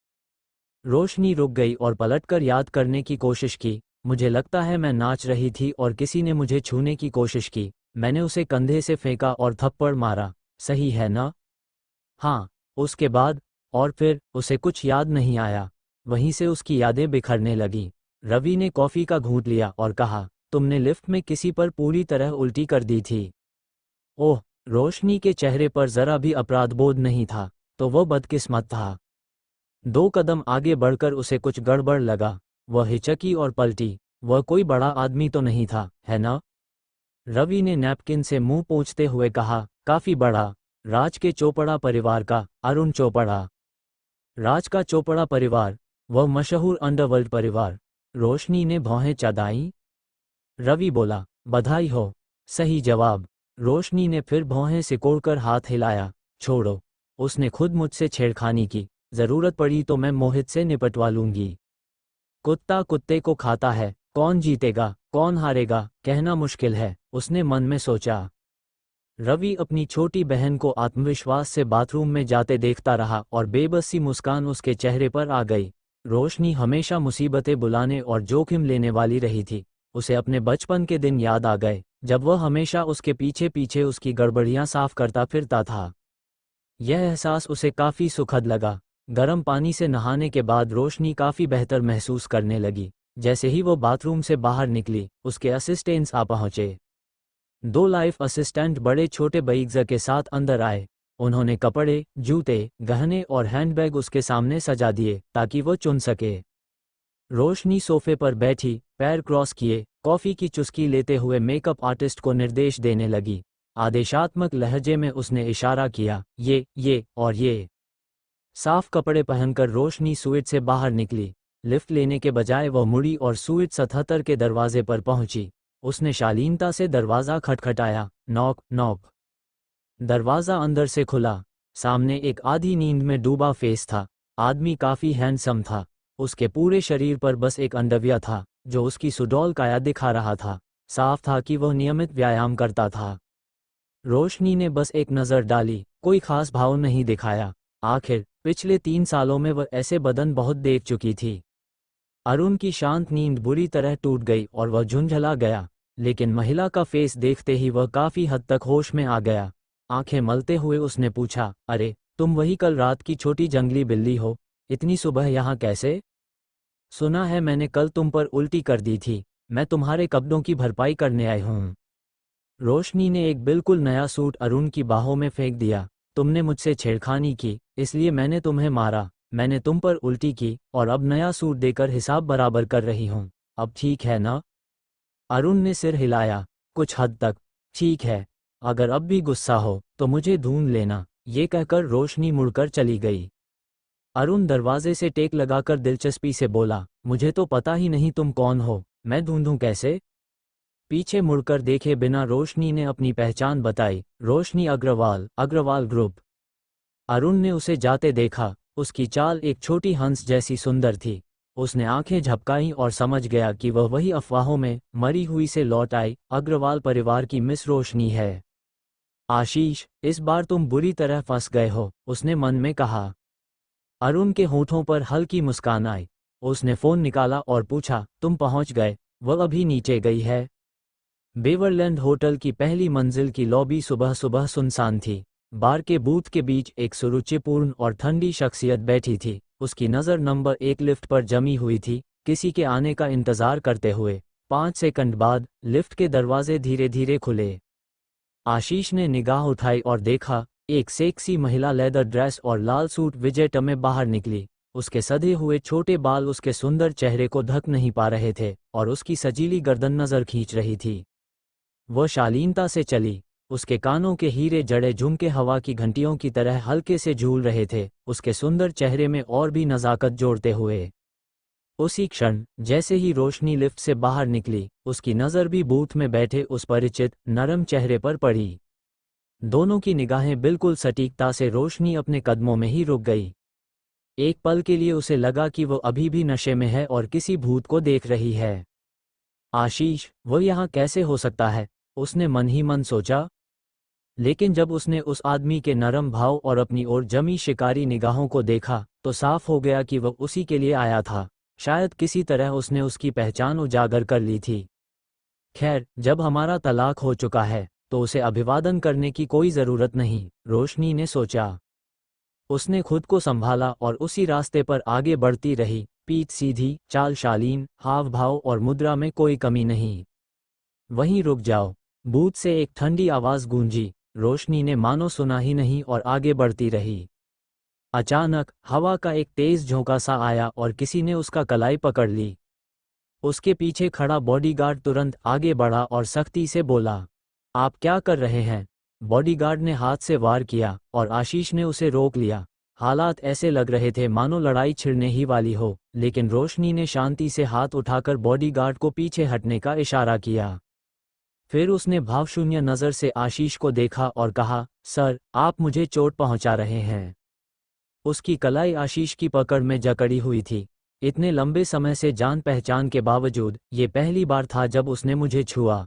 रोशनी रुक गई और पलटकर याद करने की कोशिश की। मुझे लगता है मैं नाच रही थी और किसी ने मुझे छूने की कोशिश की। मैंने उसे कंधे से फेंका और थप्पड़ मारा, सही है ना? हाँ। उसके बाद? और फिर उसे कुछ याद नहीं आया। वहीं से उसकी यादें बिखरने लगी। रवि ने कॉफ़ी का घूंट लिया और कहा, तुमने लिफ्ट में किसी पर पूरी तरह उल्टी कर दी थी। ओह! रोशनी के चेहरे पर जरा भी अपराधबोध नहीं था, तो वो बदकिस्मत था। 2 कदम आगे बढ़कर उसे कुछ गड़बड़ लगा। वह हिचकी और पलटी। वह कोई बड़ा आदमी तो नहीं था, है ना? रवि ने नैपकिन से मुंह पोंछते हुए कहा, काफी बड़ा। राज के चोपड़ा परिवार का, अरुण चोपड़ा। राज का चोपड़ा परिवार, वह मशहूर अंडरवर्ल्ड परिवार। रोशनी ने भौहें चढ़ाईं। रवि बोला, बधाई हो। सही जवाब। रोशनी ने फिर भौहें सिकोड़कर हाथ हिलाया। छोड़ो। उसने खुद मुझसे छेड़खानी की। जरूरत पड़ी तो मैं मोहित से निपटवा लूंगी। कुत्ता कुत्ते को खाता है, कौन जीतेगा कौन हारेगा कहना मुश्किल है, उसने मन में सोचा। रवि अपनी छोटी बहन को आत्मविश्वास से बाथरूम में जाते देखता रहा और बेबस सी मुस्कान उसके चेहरे पर आ गई। रोशनी हमेशा मुसीबतें बुलाने और जोखिम लेने वाली रही थी। उसे अपने बचपन के दिन याद आ गए, जब वह हमेशा उसके पीछे पीछे उसकी गड़बड़ियां साफ करता फिरता था। यह एहसास उसे काफ़ी सुखद लगा। गर्म पानी से नहाने के बाद रोशनी काफ़ी बेहतर महसूस करने लगी। जैसे ही वो बाथरूम से बाहर निकली, उसके असिस्टेंट्स आ पहुंचे। 2 लाइफ असिस्टेंट बड़े छोटे बैग्स के साथ अंदर आए। उन्होंने कपड़े, जूते, गहने और हैंडबैग उसके सामने सजा दिए ताकि वो चुन सके। रोशनी सोफे पर बैठी, पैर क्रॉस किए, कॉफ़ी की चुस्की लेते हुए मेकअप आर्टिस्ट को निर्देश देने लगी। आदेशात्मक लहजे में उसने इशारा किया, ये और ये। साफ कपड़े पहनकर रोशनी स्वीट से बाहर निकली। लिफ्ट लेने के बजाय वह मुड़ी और स्वीट 77 के दरवाजे पर पहुंची। उसने शालीनता से दरवाज़ा खटखटाया, नॉक नॉक। दरवाज़ा अंदर से खुला। सामने एक आधी नींद में डूबा फेस था। आदमी काफ़ी हैंडसम था। उसके पूरे शरीर पर बस एक अंडव्य था जो उसकी सुडौल काया दिखा रहा था। साफ था कि वह नियमित व्यायाम करता था। रोशनी ने बस एक नज़र डाली, कोई खास भाव नहीं दिखाया। आखिर पिछले 3 सालों में वह ऐसे बदन बहुत देख चुकी थी। अरुण की शांत नींद बुरी तरह टूट गई और वह झुंझला गया, लेकिन महिला का फेस देखते ही वह काफ़ी हद तक होश में आ गया। आंखें मलते हुए उसने पूछा, अरे, तुम वही कल रात की छोटी जंगली बिल्ली हो? इतनी सुबह यहाँ कैसे? सुना है मैंने कल तुम पर उल्टी कर दी थी। मैं तुम्हारे कपड़ों की भरपाई करने आई हूँ। रोशनी ने एक बिल्कुल नया सूट अरुण की बाहों में फेंक दिया। तुमने मुझसे छेड़खानी की, इसलिए मैंने तुम्हें मारा। मैंने तुम पर उल्टी की और अब नया सूट देकर हिसाब बराबर कर रही हूँ। अब ठीक है ना? अरुण ने सिर हिलाया, कुछ हद तक ठीक है। अगर अब भी गुस्सा हो तो मुझे ढूंढ लेना। ये कहकर रोशनी मुड़कर चली गई। अरुण दरवाजे से टेक लगाकर दिलचस्पी से बोला, मुझे तो पता ही नहीं तुम कौन हो। मैं ढूंढूं कैसे? पीछे मुड़कर देखे बिना रोशनी ने अपनी पहचान बताई, रोशनी अग्रवाल, अग्रवाल ग्रुप। अरुण ने उसे जाते देखा। उसकी चाल एक छोटी हंस जैसी सुंदर थी। उसने आंखें झपकाईं और समझ गया कि वह वही अफवाहों में मरी हुई से लौट आई अग्रवाल परिवार की मिस रोशनी है। आशीष, इस बार तुम बुरी तरह फंस गए हो, उसने मन में कहा। अरुण के होठों पर हल्की मुस्कान आई। उसने फ़ोन निकाला और पूछा, तुम पहुंच गए? वह अभी नीचे गई है। बेवरलैंड होटल की पहली मंजिल की लॉबी सुबह सुबह सुनसान थी। बार के बूथ के बीच एक सुरुचिपूर्ण और ठंडी शख्सियत बैठी थी। उसकी नज़र नंबर 1 लिफ्ट पर जमी हुई थी, किसी के आने का इंतज़ार करते हुए। 5 सेकंड बाद लिफ्ट के दरवाजे धीरे धीरे खुले। आशीष ने निगाह उठाई और देखा, एक सेक्सी महिला लेदर ड्रेस और लाल सूट विजेट में बाहर निकली। उसके सधे हुए छोटे बाल उसके सुंदर चेहरे को ढक नहीं पा रहे थे और उसकी सजीली गर्दन नज़र खींच रही थी। वह शालीनता से चली। उसके कानों के हीरे जड़े झुमके हवा की घंटियों की तरह हल्के से झूल रहे थे, उसके सुंदर चेहरे में और भी नज़ाकत जोड़ते हुए। उसी क्षण जैसे ही रोशनी लिफ्ट से बाहर निकली, उसकी नज़र भी बूथ में बैठे उस परिचित नरम चेहरे पर पड़ी। दोनों की निगाहें बिल्कुल सटीकता से रोशनी अपने कदमों में ही रुक गई। एक पल के लिए उसे लगा कि वो अभी भी नशे में है और किसी भूत को देख रही है। आशीष, वो यहाँ कैसे हो सकता है? उसने मन ही मन सोचा। लेकिन जब उसने उस आदमी के नरम भाव और अपनी ओर जमी शिकारी निगाहों को देखा, तो साफ हो गया कि वह उसी के लिए आया था। शायद किसी तरह उसने उसकी पहचान उजागर कर ली थी। खैर, जब हमारा तलाक हो चुका है तो उसे अभिवादन करने की कोई ज़रूरत नहीं, रोशनी ने सोचा। उसने खुद को संभाला और उसी रास्ते पर आगे बढ़ती रही। पीठ सीधी, चाल शालीन, हाव भाव और मुद्रा में कोई कमी नहीं। वहीं रुक जाओ, बूथ से एक ठंडी आवाज़ गूंजी। रोशनी ने मानो सुना ही नहीं और आगे बढ़ती रही। अचानक हवा का एक तेज झोंका सा आया और किसी ने उसका कलाई पकड़ ली। उसके पीछे खड़ा बॉडीगार्ड तुरंत आगे बढ़ा और सख्ती से बोला, आप क्या कर रहे हैं? बॉडीगार्ड ने हाथ से वार किया और आशीष ने उसे रोक लिया। हालात ऐसे लग रहे थे मानो लड़ाई छिड़ने ही वाली हो, लेकिन रोशनी ने शांति से हाथ उठाकर बॉडीगार्ड को पीछे हटने का इशारा किया। फिर उसने भावशून्य नज़र से आशीष को देखा और कहा, सर, आप मुझे चोट पहुंचा रहे हैं। उसकी कलाई आशीष की पकड़ में जकड़ी हुई थी। इतने लंबे समय से जान पहचान के बावजूद ये पहली बार था जब उसने मुझे छुआ,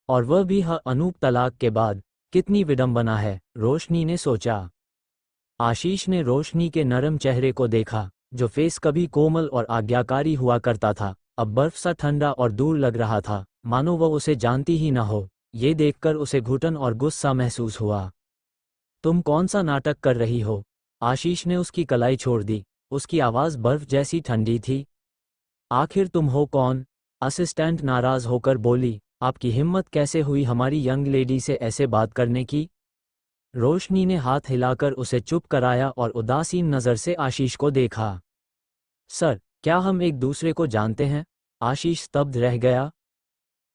और वह भी अनूप तलाक के बाद। कितनी विडंबना है, रोशनी ने सोचा। आशीष ने रोशनी के नरम चेहरे को देखा, जो फेस कभी कोमल और आज्ञाकारी हुआ करता था, अब बर्फ सा ठंडा और दूर लग रहा था, मानो वह उसे जानती ही न हो। ये देखकर उसे घुटन और गुस्सा महसूस हुआ। तुम कौन सा नाटक कर रही हो? आशीष ने उसकी कलाई छोड़ दी। उसकी आवाज़ बर्फ जैसी ठंडी थी। आखिर तुम हो कौन? असिस्टेंट नाराज होकर बोली। आपकी हिम्मत कैसे हुई हमारी यंग लेडी से ऐसे बात करने की? रोशनी ने हाथ हिलाकर उसे चुप कराया और उदासीन नज़र से आशीष को देखा। सर, क्या हम एक दूसरे को जानते हैं? आशीष स्तब्ध रह गया।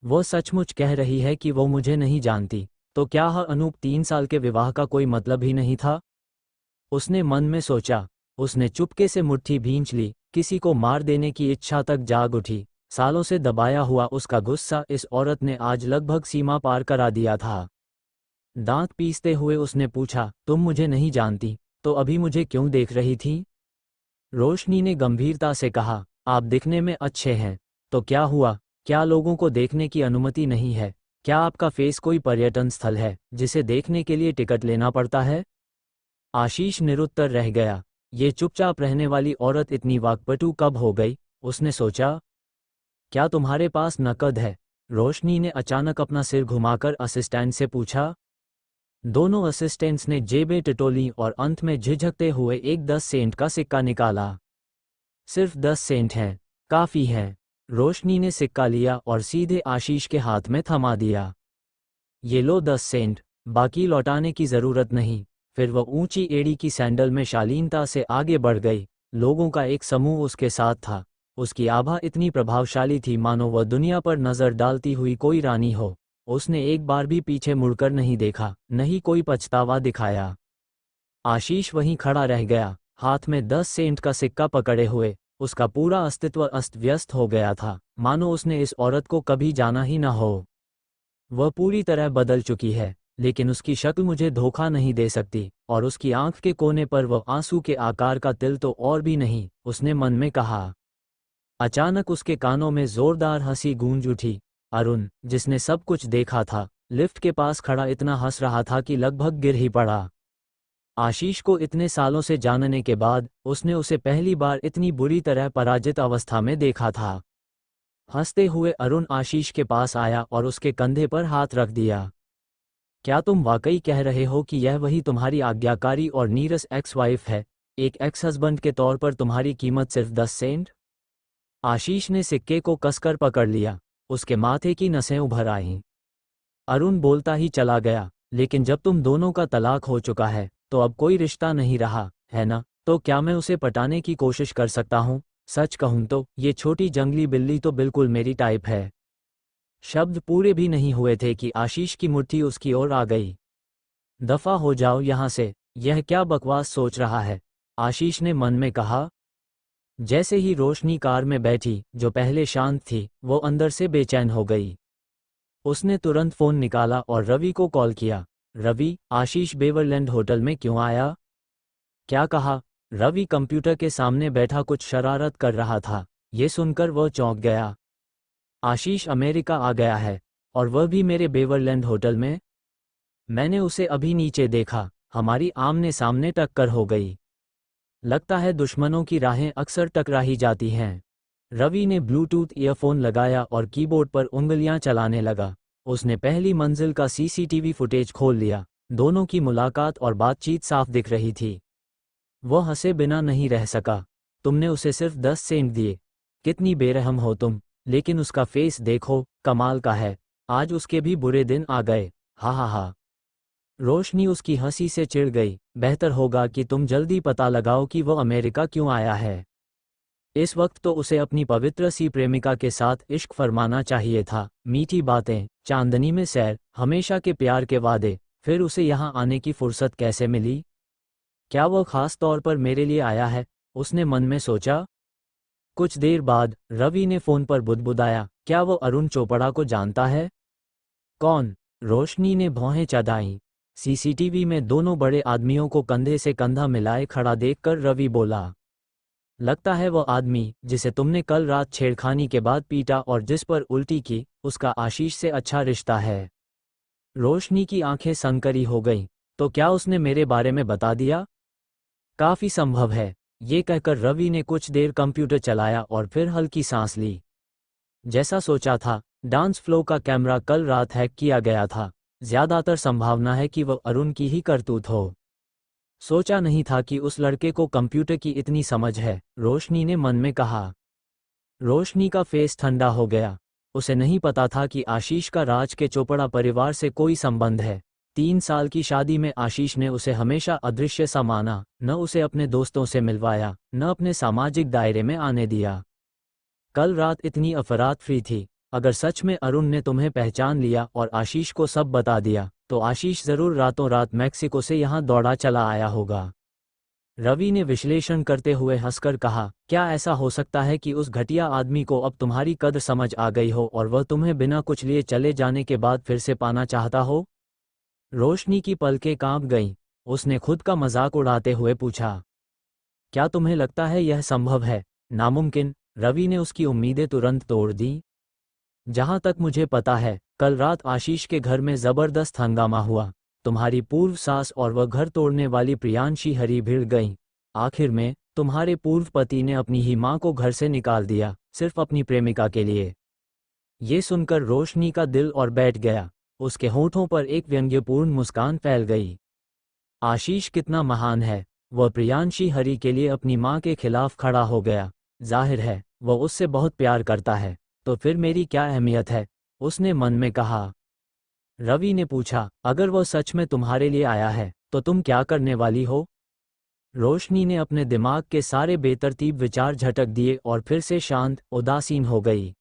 वो सचमुच कह रही है कि वो मुझे नहीं जानती, तो क्या अनूप 3 साल के विवाह का कोई मतलब ही नहीं था? उसने मन में सोचा। उसने चुपके से मुट्ठी भींच ली, किसी को मार देने की इच्छा तक जाग उठी। सालों से दबाया हुआ उसका गुस्सा इस औरत ने आज लगभग सीमा पार करा दिया था। दांत पीसते हुए उसने पूछा, तुम मुझे नहीं जानती, तो अभी मुझे क्यों देख रही थी? रोशनी ने गंभीरता से कहा, आप दिखने में अच्छे हैं, तो क्या हुआ? क्या लोगों को देखने की अनुमति नहीं है? क्या आपका फेस कोई पर्यटन स्थल है जिसे देखने के लिए टिकट लेना पड़ता है? आशीष निरुत्तर रह गया। ये चुपचाप रहने वाली औरत इतनी वाकपटू कब हो गई? उसने सोचा। क्या तुम्हारे पास नकद है? रोशनी ने अचानक अपना सिर घुमाकर असिस्टेंट से पूछा। दोनों असिस्टेंट्स ने जेबें टटोली और अंत में झिझकते हुए एक 10 सेंट का सिक्का निकाला। सिर्फ 10 सेंट हैं, काफ़ी हैं। रोशनी ने सिक्का लिया और सीधे आशीष के हाथ में थमा दिया। ये लो 10 सेंट, बाकी लौटाने की ज़रूरत नहीं। फिर वह ऊंची एड़ी की सैंडल में शालीनता से आगे बढ़ गई। लोगों का एक समूह उसके साथ था। उसकी आभा इतनी प्रभावशाली थी मानो वह दुनिया पर नज़र डालती हुई कोई रानी हो। उसने एक बार भी पीछे मुड़कर नहीं देखा, नहीं कोई पछतावा दिखाया। आशीष वहीं खड़ा रह गया, हाथ में 10 सेंट का सिक्का पकड़े हुए। उसका पूरा अस्तित्व अस्त व्यस्त हो गया था, मानो उसने इस औरत को कभी जाना ही न हो। वह पूरी तरह बदल चुकी है, लेकिन उसकी शक्ल मुझे धोखा नहीं दे सकती, और उसकी आंख के कोने पर वह आंसू के आकार का तिल तो और भी नहीं, उसने मन में कहा। अचानक उसके कानों में जोरदार हंसी गूंज उठी। अरुण, जिसने सब कुछ देखा था, लिफ्ट के पास खड़ा इतना हंस रहा था कि लगभग गिर ही पड़ा। आशीष को इतने सालों से जानने के बाद उसने उसे पहली बार इतनी बुरी तरह पराजित अवस्था में देखा था। हंसते हुए अरुण आशीष के पास आया और उसके कंधे पर हाथ रख दिया। क्या तुम वाकई कह रहे हो कि यह वही तुम्हारी आज्ञाकारी और नीरस एक्स वाइफ है? एक एक्स हस्बैंड के तौर पर तुम्हारी कीमत सिर्फ 10 सेंट? आशीष ने सिक्के को कसकर पकड़ लिया। उसके माथे की नसें उभर आईं। अरुण बोलता ही चला गया, लेकिन जब तुम दोनों का तलाक हो चुका है, तो अब कोई रिश्ता नहीं रहा, है ना? तो क्या मैं उसे पटाने की कोशिश कर सकता हूँ? सच कहूँ तो ये छोटी जंगली बिल्ली तो बिल्कुल मेरी टाइप है। शब्द पूरे भी नहीं हुए थे कि आशीष की मुट्ठी उसकी ओर आ गई। दफा हो जाओ यहाँ से, यह क्या बकवास सोच रहा है? आशीष ने मन में कहा। जैसे ही रोशनी कार में बैठी, जो पहले शांत थी, वो अंदर से बेचैन हो गई। उसने तुरंत फ़ोन निकाला और रवि को कॉल किया। रवि, आशीष बेवरलैंड होटल में क्यों आया? क्या कहा? रवि कंप्यूटर के सामने बैठा कुछ शरारत कर रहा था। ये सुनकर वह चौंक गया। आशीष अमेरिका आ गया है, और वह भी मेरे बेवरलैंड होटल में? मैंने उसे अभी नीचे देखा, हमारी आमने सामने टक्कर हो गई। लगता है दुश्मनों की राहें अक्सर टकरा ही जाती हैं। रवि ने ब्लूटूथ ईयरफोन लगाया और कीबोर्ड पर उंगलियां चलाने लगा। उसने पहली मंजिल का सीसीटीवी फुटेज खोल लिया। दोनों की मुलाकात और बातचीत साफ दिख रही थी। वह हंसे बिना नहीं रह सका। तुमने उसे सिर्फ 10 सेंट दिए? कितनी बेरहम हो तुम। लेकिन उसका फेस देखो, कमाल का है। आज उसके भी बुरे दिन आ गए। हा हा हा। रोशनी उसकी हंसी से चिढ़ गई। बेहतर होगा कि तुम जल्दी पता लगाओ कि वह अमेरिका क्यों आया है। इस वक्त तो उसे अपनी पवित्र सी प्रेमिका के साथ इश्क फरमाना चाहिए था। मीठी बातें, चांदनी में सैर, हमेशा के प्यार के वादे। फिर उसे यहाँ आने की फुर्सत कैसे मिली? क्या वह खास तौर पर मेरे लिए आया है? उसने मन में सोचा। कुछ देर बाद रवि ने फ़ोन पर बुदबुदाया, क्या वो अरुण चोपड़ा को जानता है? कौन? रोशनी ने भौहें चढ़ाईं। सीसीटीवी में दोनों बड़े आदमियों को कंधे से कंधा मिलाए खड़ा देखकर रवि बोला। लगता है वो आदमी जिसे तुमने कल रात छेड़खानी के बाद पीटा और जिस पर उल्टी की, उसका आशीष से अच्छा रिश्ता है। रोशनी की आंखें सनकरी हो गईं। तो क्या उसने मेरे बारे में बता दिया? काफी संभव है। ये कहकर रवि ने कुछ देर कंप्यूटर चलाया और फिर हल्की सांस ली। जैसा सोचा था, डांस फ्लो का कैमरा कल रात हैक किया गया था। ज्यादातर संभावना है कि वह अरुण की ही करतूत हो। सोचा नहीं था कि उस लड़के को कंप्यूटर की इतनी समझ है, रोशनी ने मन में कहा। रोशनी का फेस ठंडा हो गया। उसे नहीं पता था कि आशीष का राज के चोपड़ा परिवार से कोई संबंध है। 3 साल की शादी में आशीष ने उसे हमेशा अदृश्य सा माना, न उसे अपने दोस्तों से मिलवाया, न अपने सामाजिक दायरे में आने दिया। कल रात इतनी अफरातफरी थी। अगर सच में अरुण ने तुम्हें पहचान लिया और आशीष को सब बता दिया, तो आशीष जरूर रातों रात मैक्सिको से यहाँ दौड़ा चला आया होगा। रवि ने विश्लेषण करते हुए हंसकर कहा, क्या ऐसा हो सकता है कि उस घटिया आदमी को अब तुम्हारी कद्र समझ आ गई हो और वह तुम्हें बिना कुछ लिए चले जाने के बाद फिर से पाना चाहता हो? रोशनी की पलकें कांप गईं। उसने खुद का मजाक उड़ाते हुए पूछा, क्या तुम्हें लगता है यह संभव है? नामुमकिन। रवि ने उसकी उम्मीदें तुरंत तोड़ दी। जहां तक मुझे पता है, कल रात आशीष के घर में जबरदस्त हंगामा हुआ। तुम्हारी पूर्व सास और वह घर तोड़ने वाली प्रियांशी हरी भिड़ गईं। आखिर में तुम्हारे पूर्व पति ने अपनी ही मां को घर से निकाल दिया, सिर्फ अपनी प्रेमिका के लिए। ये सुनकर रोशनी का दिल और बैठ गया। उसके होठों पर एक व्यंग्यपूर्ण मुस्कान फैल गई। आशीष कितना महान है। वह प्रियांशी हरी के लिए अपनी मां के खिलाफ खड़ा हो गया। जाहिर है वह उससे बहुत प्यार करता है। तो फिर मेरी क्या अहमियत है? उसने मन में कहा। रवि ने पूछा, अगर वह सच में तुम्हारे लिए आया है, तो तुम क्या करने वाली हो? रोशनी ने अपने दिमाग के सारे बेतरतीब विचार झटक दिए और फिर से शांत, उदासीन हो गई।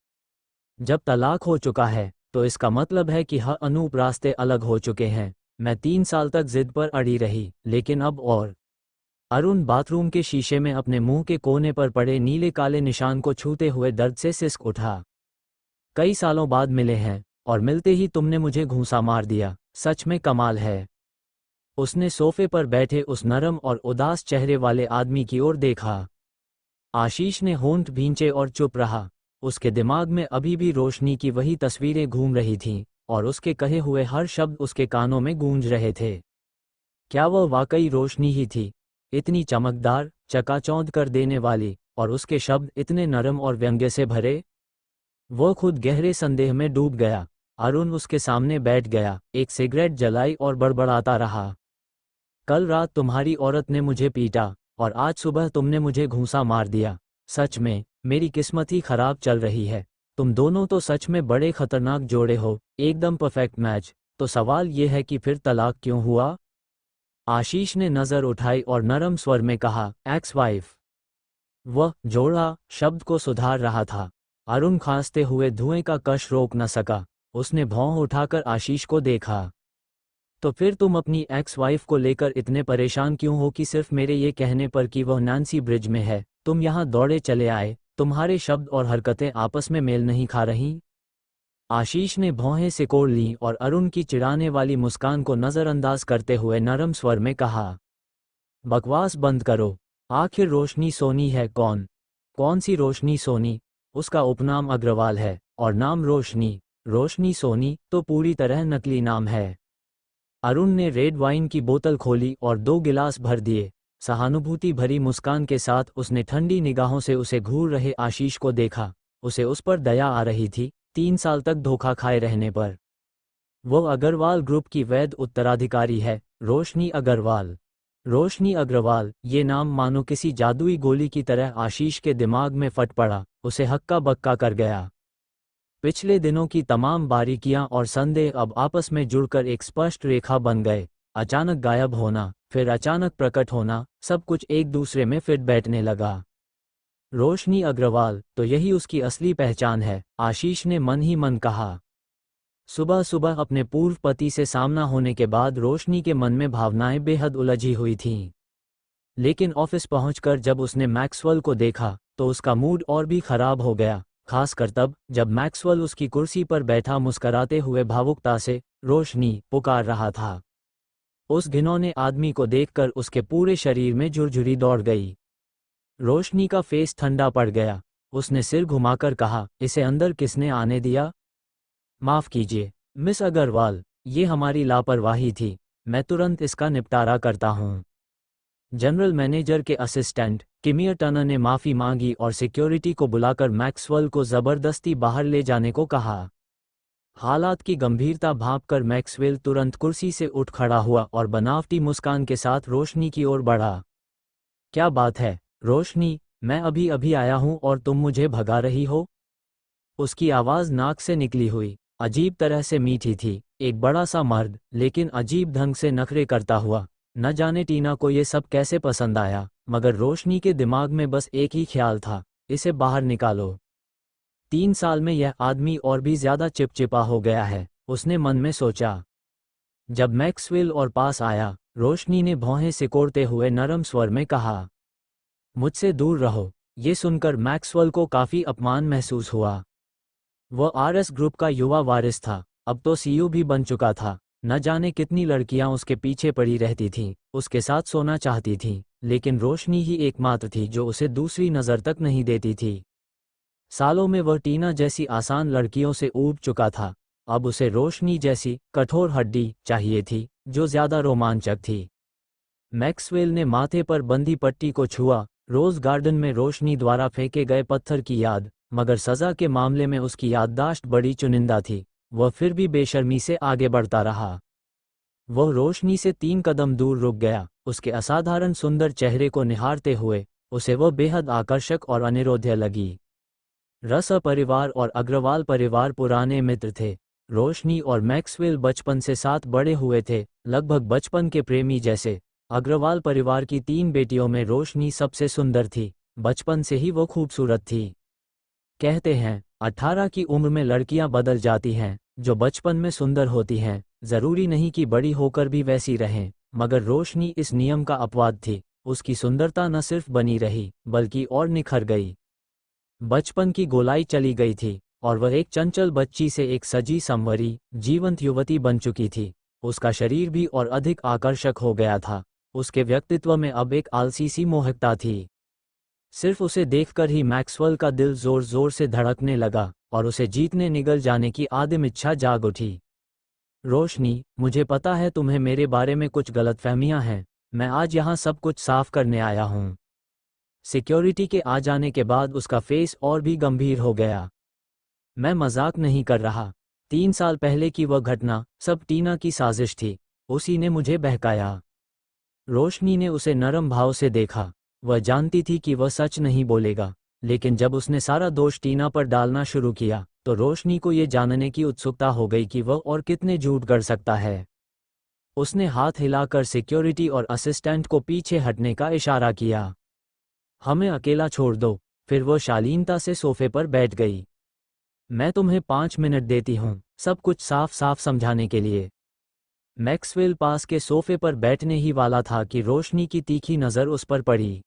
जब तलाक हो चुका है, तो इसका मतलब है कि हर अनूप रास्ते अलग हो चुके हैं। मैं 3 साल तक जिद पर अड़ी रही, लेकिन अब और। अरुण बाथरूम के शीशे में अपने मुंह के कोने पर पड़े नीले काले निशान को छूते हुए दर्द से सिसक उठा। कई सालों बाद मिले हैं, और मिलते ही तुमने मुझे घूंसा मार दिया। सच में कमाल है। उसने सोफे पर बैठे उस नरम और उदास चेहरे वाले आदमी की ओर देखा। आशीष ने होंठ भींचे और चुप रहा। उसके दिमाग में अभी भी रोशनी की वही तस्वीरें घूम रही थीं, और उसके कहे हुए हर शब्द उसके कानों में गूंज रहे थे। क्या वह वाकई रोशनी ही थी? इतनी चमकदार, चकाचौंध कर देने वाली, और उसके शब्द इतने नरम और व्यंग्य से भरे? वह खुद गहरे संदेह में डूब गया। अरुण उसके सामने बैठ गया, एक सिगरेट जलाई और बड़बड़ाता रहा। कल रात तुम्हारी औरत ने मुझे पीटा, और आज सुबह तुमने मुझे घूंसा मार दिया। सच में मेरी किस्मत ही खराब चल रही है। तुम दोनों तो सच में बड़े खतरनाक जोड़े हो, एकदम परफेक्ट मैच। तो सवाल ये है कि फिर तलाक क्यों हुआ? आशीष ने नजर उठाई और नरम स्वर में कहा, एक्स वाइफ। वह जोड़ा शब्द को सुधार रहा था। अरुण खांसते हुए धुएं का कश रोक न सका। उसने भौं उठाकर आशीष को देखा। तो फिर तुम अपनी एक्स वाइफ को लेकर इतने परेशान क्यों हो कि सिर्फ मेरे ये कहने पर कि वह नैन्सी ब्रिज में है, तुम यहाँ दौड़े चले आए? तुम्हारे शब्द और हरकतें आपस में मेल नहीं खा रही। आशीष ने भौहें सिकोड़ लीं और अरुण की चिढ़ाने वाली मुस्कान को नज़रअंदाज करते हुए नरम स्वर में कहा, बकवास बंद करो। आखिर रोशनी सोनी है कौन? कौन सी रोशनी सोनी? उसका उपनाम अग्रवाल है, और नाम रोशनी। रोशनी सोनी तो पूरी तरह नकली नाम है। अरुण ने रेड वाइन की बोतल खोली और 2 गिलास भर दिए। सहानुभूति भरी मुस्कान के साथ उसने ठंडी निगाहों से उसे घूर रहे आशीष को देखा। उसे उस पर दया आ रही थी, 3 साल तक धोखा खाए रहने पर। वो अग्रवाल ग्रुप की वैध उत्तराधिकारी है, रोशनी अग्रवाल। रोशनी अग्रवाल, ये नाम मानो किसी जादुई गोली की तरह आशीष के दिमाग में फट पड़ा, उसे हक्का बक्का कर गया। पिछले दिनों की तमाम बारीकियां और संदेह अब आपस में जुड़कर एक स्पष्ट रेखा बन गए। अचानक गायब होना, फिर अचानक प्रकट होना, सब कुछ एक दूसरे में फिट बैठने लगा। रोशनी अग्रवाल, तो यही उसकी असली पहचान है, आशीष ने मन ही मन कहा। सुबह सुबह अपने पूर्व पति से सामना होने के बाद रोशनी के मन में भावनाएं बेहद उलझी हुई थीं। लेकिन ऑफिस पहुंचकर जब उसने मैक्सवेल को देखा, तो उसका मूड और भी खराब हो गया, खासकर तब जब मैक्सवेल उसकी कुर्सी पर बैठा मुस्कराते हुए भावुकता से रोशनी पुकार रहा था। उस घिनौने आदमी को देखकर उसके पूरे शरीर में झुरझुरी दौड़ गई। रोशनी का फेस ठंडा पड़ गया। उसने सिर घुमाकर कहा, इसे अंदर किसने आने दिया? माफ कीजिए मिस अग्रवाल, ये हमारी लापरवाही थी, मैं तुरंत इसका निपटारा करता हूँ। जनरल मैनेजर के असिस्टेंट किमियर टर्नर ने माफ़ी मांगी और सिक्योरिटी को बुलाकर मैक्सवेल को ज़बरदस्ती बाहर ले जाने को कहा। हालात की गंभीरता भांपकर मैक्सवेल तुरंत कुर्सी से उठ खड़ा हुआ और बनावटी मुस्कान के साथ रोशनी की ओर बढ़ा। क्या बात है, रोशनी, मैं अभी अभी आया हूँ और तुम मुझे भगा रही हो? उसकी आवाज़ नाक से निकली हुई अजीब तरह से मीठी थी। एक बड़ा सा मर्द, लेकिन अजीब ढंग से नखरे करता हुआ। न जाने टीना को ये सब कैसे पसंद आया, मगर रोशनी के दिमाग में बस एक ही ख्याल था, इसे बाहर निकालो। 3 साल में यह आदमी और भी ज्यादा चिपचिपा हो गया है, उसने मन में सोचा। जब मैक्सवेल और पास आया, रोशनी ने भौहें सिकोड़ते हुए नरम स्वर में कहा, मुझसे दूर रहो। ये सुनकर मैक्सवेल को काफी अपमान महसूस हुआ। वह आरएस ग्रुप का युवा वारिस था, अब तो सीईओ भी बन चुका था। न जाने कितनी लड़कियां उसके पीछे पड़ी रहती थीं, उसके साथ सोना चाहती थीं, लेकिन रोशनी ही एकमात्र थी जो उसे दूसरी नज़र तक नहीं देती थी। सालों में वह टीना जैसी आसान लड़कियों से ऊब चुका था, अब उसे रोशनी जैसी कठोर हड्डी चाहिए थी, जो ज्यादा रोमांचक थी। मैक्सवेल ने माथे पर बंधी पट्टी को छुआ, रोज गार्डन में रोशनी द्वारा फेंके गए पत्थर की याद, मगर सजा के मामले में उसकी याददाश्त बड़ी चुनिंदा थी। वह फिर भी बेशर्मी से आगे बढ़ता रहा। वह रोशनी से 3 कदम दूर रुक गया, उसके असाधारण सुंदर चेहरे को निहारते हुए उसे वह बेहद आकर्षक और अनिरोध्य लगी। रस परिवार और अग्रवाल परिवार पुराने मित्र थे। रोशनी और मैक्सवेल बचपन से साथ बड़े हुए थे, लगभग बचपन के प्रेमी जैसे। अग्रवाल परिवार की 3 बेटियों में रोशनी सबसे सुंदर थी, बचपन से ही वो खूबसूरत थी। कहते हैं 18 की उम्र में लड़कियां बदल जाती हैं, जो बचपन में सुंदर होती हैं जरूरी नहीं कि बड़ी होकर भी वैसी रहें, मगर रोशनी इस नियम का अपवाद थी। उसकी सुंदरता न सिर्फ बनी रही बल्कि और निखर गई। बचपन की गोलाई चली गई थी और वह एक चंचल बच्ची से एक सजी संवरी जीवंत युवती बन चुकी थी। उसका शरीर भी और अधिक आकर्षक हो गया था, उसके व्यक्तित्व में अब एक आलसी सी मोहकता थी। सिर्फ उसे देखकर ही मैक्सवेल का दिल जोर जोर से धड़कने लगा और उसे जीतने निगल जाने की आदिम इच्छा जाग उठी। रोशनी, मुझे पता है तुम्हें मेरे बारे में कुछ गलतफहमियां हैं, मैं आज यहाँ सब कुछ साफ करने आया हूँ। सिक्योरिटी के आ जाने के बाद उसका फेस और भी गंभीर हो गया। मैं मजाक नहीं कर रहा। 3 साल पहले की वह घटना सब टीना की साजिश थी, उसी ने मुझे बहकाया। रोशनी ने उसे नरम भाव से देखा। वह जानती थी कि वह सच नहीं बोलेगा, लेकिन जब उसने सारा दोष टीना पर डालना शुरू किया तो रोशनी को ये जानने की उत्सुकता हो गई कि वह और कितने झूठ कर सकता है। उसने हाथ हिलाकर सिक्योरिटी और असिस्टेंट को पीछे हटने का इशारा किया। हमें अकेला छोड़ दो। फिर वह शालीनता से सोफे पर बैठ गई। मैं तुम्हें 5 मिनट देती हूँ, सब कुछ साफ साफ समझाने के लिए। मैक्सवेल पास के सोफे पर बैठने ही वाला था कि रोशनी की तीखी नज़र उस पर पड़ी।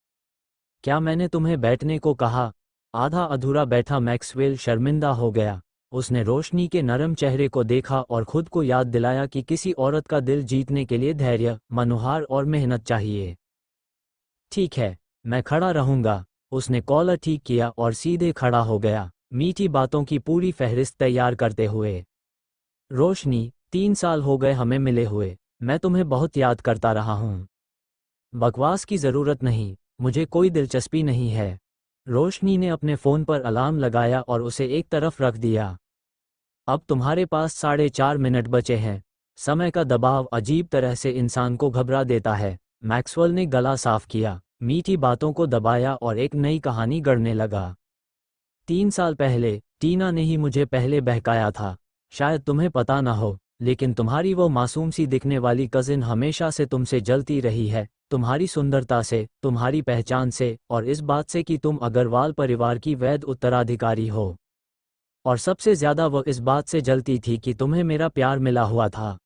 क्या मैंने तुम्हें बैठने को कहा? आधा अधूरा बैठा मैक्सवेल शर्मिंदा हो गया। उसने रोशनी के नरम चेहरे को देखा और खुद को याद दिलाया कि किसी औरत का दिल जीतने के लिए धैर्य, मनोहार और मेहनत चाहिए। ठीक है, मैं खड़ा रहूंगा। उसने कॉलर ठीक किया और सीधे खड़ा हो गया, मीठी बातों की पूरी फहरिस्त तैयार करते हुए। रोशनी, 3 साल हो गए हमें मिले हुए, मैं तुम्हें बहुत याद करता रहा हूँ। बकवास की ज़रूरत नहीं, मुझे कोई दिलचस्पी नहीं है। रोशनी ने अपने फ़ोन पर अलार्म लगाया और उसे एक तरफ रख दिया। अब तुम्हारे पास 4.5 मिनट बचे हैं। समय का दबाव अजीब तरह से इंसान को घबरा देता है। मैक्सवेल ने गला साफ किया, मीठी बातों को दबाया और एक नई कहानी गढ़ने लगा। 3 साल पहले टीना ने ही मुझे पहले बहकाया था। शायद तुम्हें पता ना हो, लेकिन तुम्हारी वो मासूम सी दिखने वाली कजिन हमेशा से तुमसे जलती रही है, तुम्हारी सुंदरता से, तुम्हारी पहचान से और इस बात से कि तुम अग्रवाल परिवार की वैध उत्तराधिकारी हो। और सबसे ज्यादा वह इस बात से जलती थी कि तुम्हें मेरा प्यार मिला हुआ था।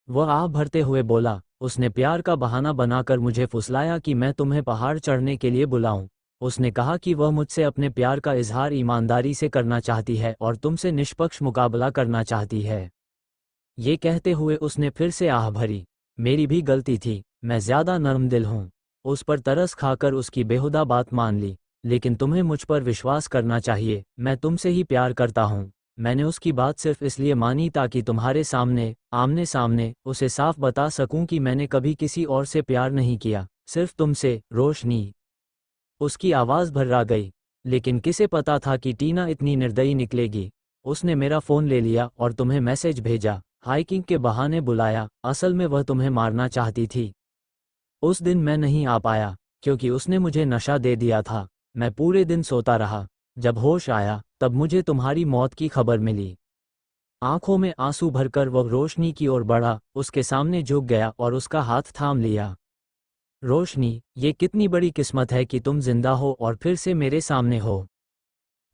वह आह भरते हुए बोला। उसने प्यार का बहाना बनाकर मुझे फुसलाया कि मैं तुम्हें पहाड़ चढ़ने के लिए बुलाऊं। उसने कहा कि वह मुझसे अपने प्यार का इजहार ईमानदारी से करना चाहती है और तुमसे निष्पक्ष मुकाबला करना चाहती है। ये कहते हुए उसने फिर से आह भरी। मेरी भी गलती थी, मैं ज्यादा नरम दिल हूँ। उस पर तरस खाकर उसकी बेहुदा बात मान ली। लेकिन तुम्हें मुझ पर विश्वास करना चाहिए, मैं तुमसे ही प्यार करता हूँ। मैंने उसकी बात सिर्फ इसलिए मानी ताकि तुम्हारे सामने आमने सामने उसे साफ बता सकूं कि मैंने कभी किसी और से प्यार नहीं किया, सिर्फ तुमसे, रोशनी। उसकी आवाज़ भर्रा गई। लेकिन किसे पता था कि टीना इतनी निर्दयी निकलेगी। उसने मेरा फ़ोन ले लिया और तुम्हें मैसेज भेजा, हाइकिंग के बहाने बुलाया, असल में वह तुम्हें मारना चाहती थी। उस दिन मैं नहीं आ पाया क्योंकि उसने मुझे नशा दे दिया था। मैं पूरे दिन सोता रहा। जब होश आया तब मुझे तुम्हारी मौत की खबर मिली। आंखों में आंसू भरकर वह रोशनी की ओर बढ़ा, उसके सामने झुक गया और उसका हाथ थाम लिया। रोशनी, ये कितनी बड़ी किस्मत है कि तुम जिंदा हो और फिर से मेरे सामने हो।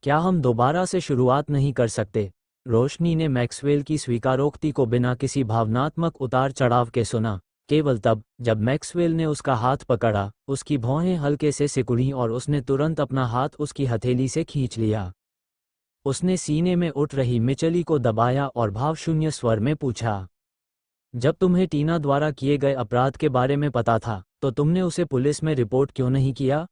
क्या हम दोबारा से शुरुआत नहीं कर सकते? रोशनी ने मैक्सवेल की स्वीकारोक्ति को बिना किसी भावनात्मक उतार चढ़ाव के सुना। केवल तब जब मैक्सवेल ने उसका हाथ पकड़ा, उसकी भौहें हल्के से सिकुड़ीं और उसने तुरंत अपना हाथ उसकी हथेली से खींच लिया। उसने सीने में उठ रही मिचली को दबाया और भावशून्य स्वर में पूछा, जब तुम्हें टीना द्वारा किए गए अपराध के बारे में पता था तो तुमने उसे पुलिस में रिपोर्ट क्यों नहीं किया?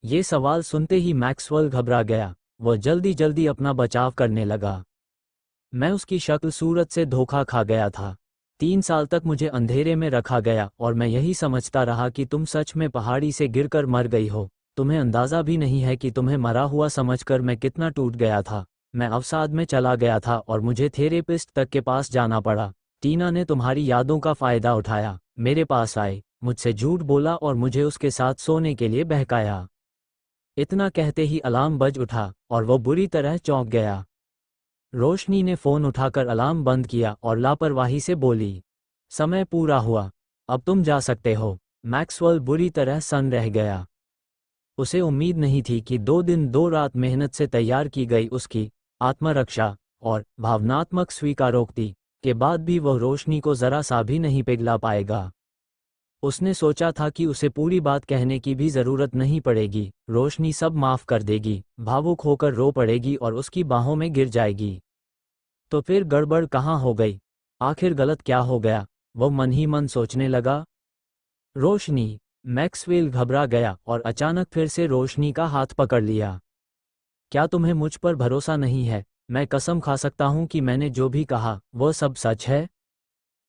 ये सवाल सुनते ही मैक्सवेल घबरा गया। वह जल्दी जल्दी अपना बचाव करने लगा। मैं उसकी शक्ल सूरत से धोखा खा गया था। 3 साल तक मुझे अंधेरे में रखा गया और मैं यही समझता रहा कि तुम सच में पहाड़ी से गिरकर मर गई हो। तुम्हें अंदाज़ा भी नहीं है कि तुम्हें मरा हुआ समझकर मैं कितना टूट गया था। मैं अवसाद में चला गया था और मुझे थेरेपिस्ट तक के पास जाना पड़ा। टीना ने तुम्हारी यादों का फ़ायदा उठाया, मेरे पास आई, मुझसे झूठ बोला और मुझे उसके साथ सोने के लिए बहकाया। इतना कहते ही अलार्म बज उठा और वो बुरी तरह चौंक गया। रोशनी ने फ़ोन उठाकर अलार्म बंद किया और लापरवाही से बोली, समय पूरा हुआ, अब तुम जा सकते हो। मैक्सवेल बुरी तरह सन्न रह गया। उसे उम्मीद नहीं थी कि 2 दिन 2 रात मेहनत से तैयार की गई उसकी आत्मरक्षा और भावनात्मक स्वीकारोक्ति के बाद भी वह रोशनी को ज़रा सा भी नहीं पिघला पाएगा। उसने सोचा था कि उसे पूरी बात कहने की भी ज़रूरत नहीं पड़ेगी, रोशनी सब माफ़ कर देगी, भावुक होकर रो पड़ेगी और उसकी बाहों में गिर जाएगी। तो फिर गड़बड़ कहाँ हो गई? आखिर गलत क्या हो गया? वो मन ही मन सोचने लगा। रोशनी, मैक्सवेल घबरा गया और अचानक फिर से रोशनी का हाथ पकड़ लिया। क्या तुम्हें मुझ पर भरोसा नहीं है? मैं कसम खा सकता हूँ कि मैंने जो भी कहा वह सब सच है।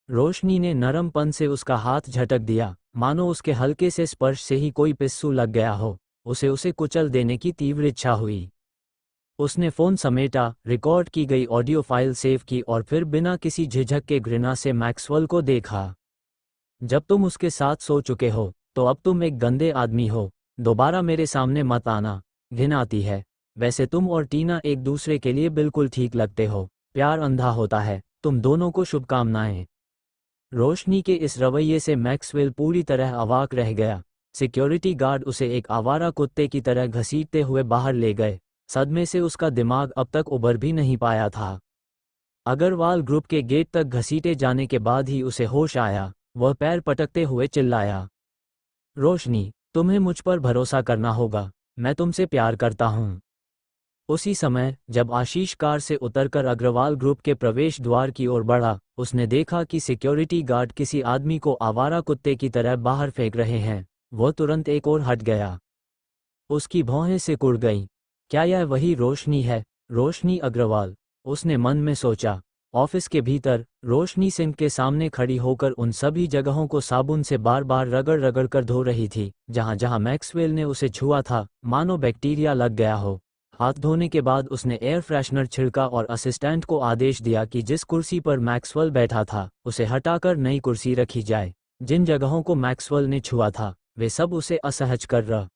रोशनी ने नरमपन से उसका हाथ झटक दिया, मानो उसके हल्के से स्पर्श से ही कोई पिस्सू लग गया हो। उसे कुचल देने की तीव्र इच्छा हुई। उसने फ़ोन समेटा, रिकॉर्ड की गई ऑडियो फाइल सेव की और फिर बिना किसी झिझक के घृणा से मैक्सवेल को देखा। जब तुम उसके साथ सो चुके हो तो अब तुम एक गंदे आदमी हो। दोबारा मेरे सामने मत आना। घिन आती है। वैसे तुम और टीना एक दूसरे के लिए बिल्कुल ठीक लगते हो। प्यार अंधा होता है। तुम दोनों को शुभकामनाएं। रोशनी के इस रवैये से मैक्सवेल पूरी तरह अवाक रह गया। सिक्योरिटी गार्ड उसे एक आवारा कुत्ते की तरह घसीटते हुए बाहर ले गए। सदमे से उसका दिमाग अब तक उबर भी नहीं पाया था। अग्रवाल ग्रुप के गेट तक घसीटे जाने के बाद ही उसे होश आया। वह पैर पटकते हुए चिल्लाया, रोशनी, तुम्हें मुझ पर भरोसा करना होगा। मैं तुमसे प्यार करता हूँ। उसी समय जब आशीष कार से उतरकर अग्रवाल ग्रुप के प्रवेश द्वार की ओर बढ़ा, उसने देखा कि सिक्योरिटी गार्ड किसी आदमी को आवारा कुत्ते की तरह बाहर फेंक रहे हैं। वह तुरंत एक ओर हट गया। उसकी भौहें सिकुड़ गईं। क्या यह वही रोशनी है? रोशनी अग्रवाल, उसने मन में सोचा। ऑफिस के भीतर रोशनी सिंक के सामने खड़ी होकर उन सभी जगहों को साबुन से बार बार रगड़ रगड़ कर धो रही थी जहां जहां मैक्सवेल ने उसे छुआ था, मानो बैक्टीरिया लग गया हो। हाथ धोने के बाद उसने एयर फ्रेशनर छिड़का और असिस्टेंट को आदेश दिया कि जिस कुर्सी पर मैक्सवेल बैठा था उसे हटाकर नई कुर्सी रखी जाए। जिन जगहों को मैक्सवेल ने छुआ था वे सब उसे असहज कर रहा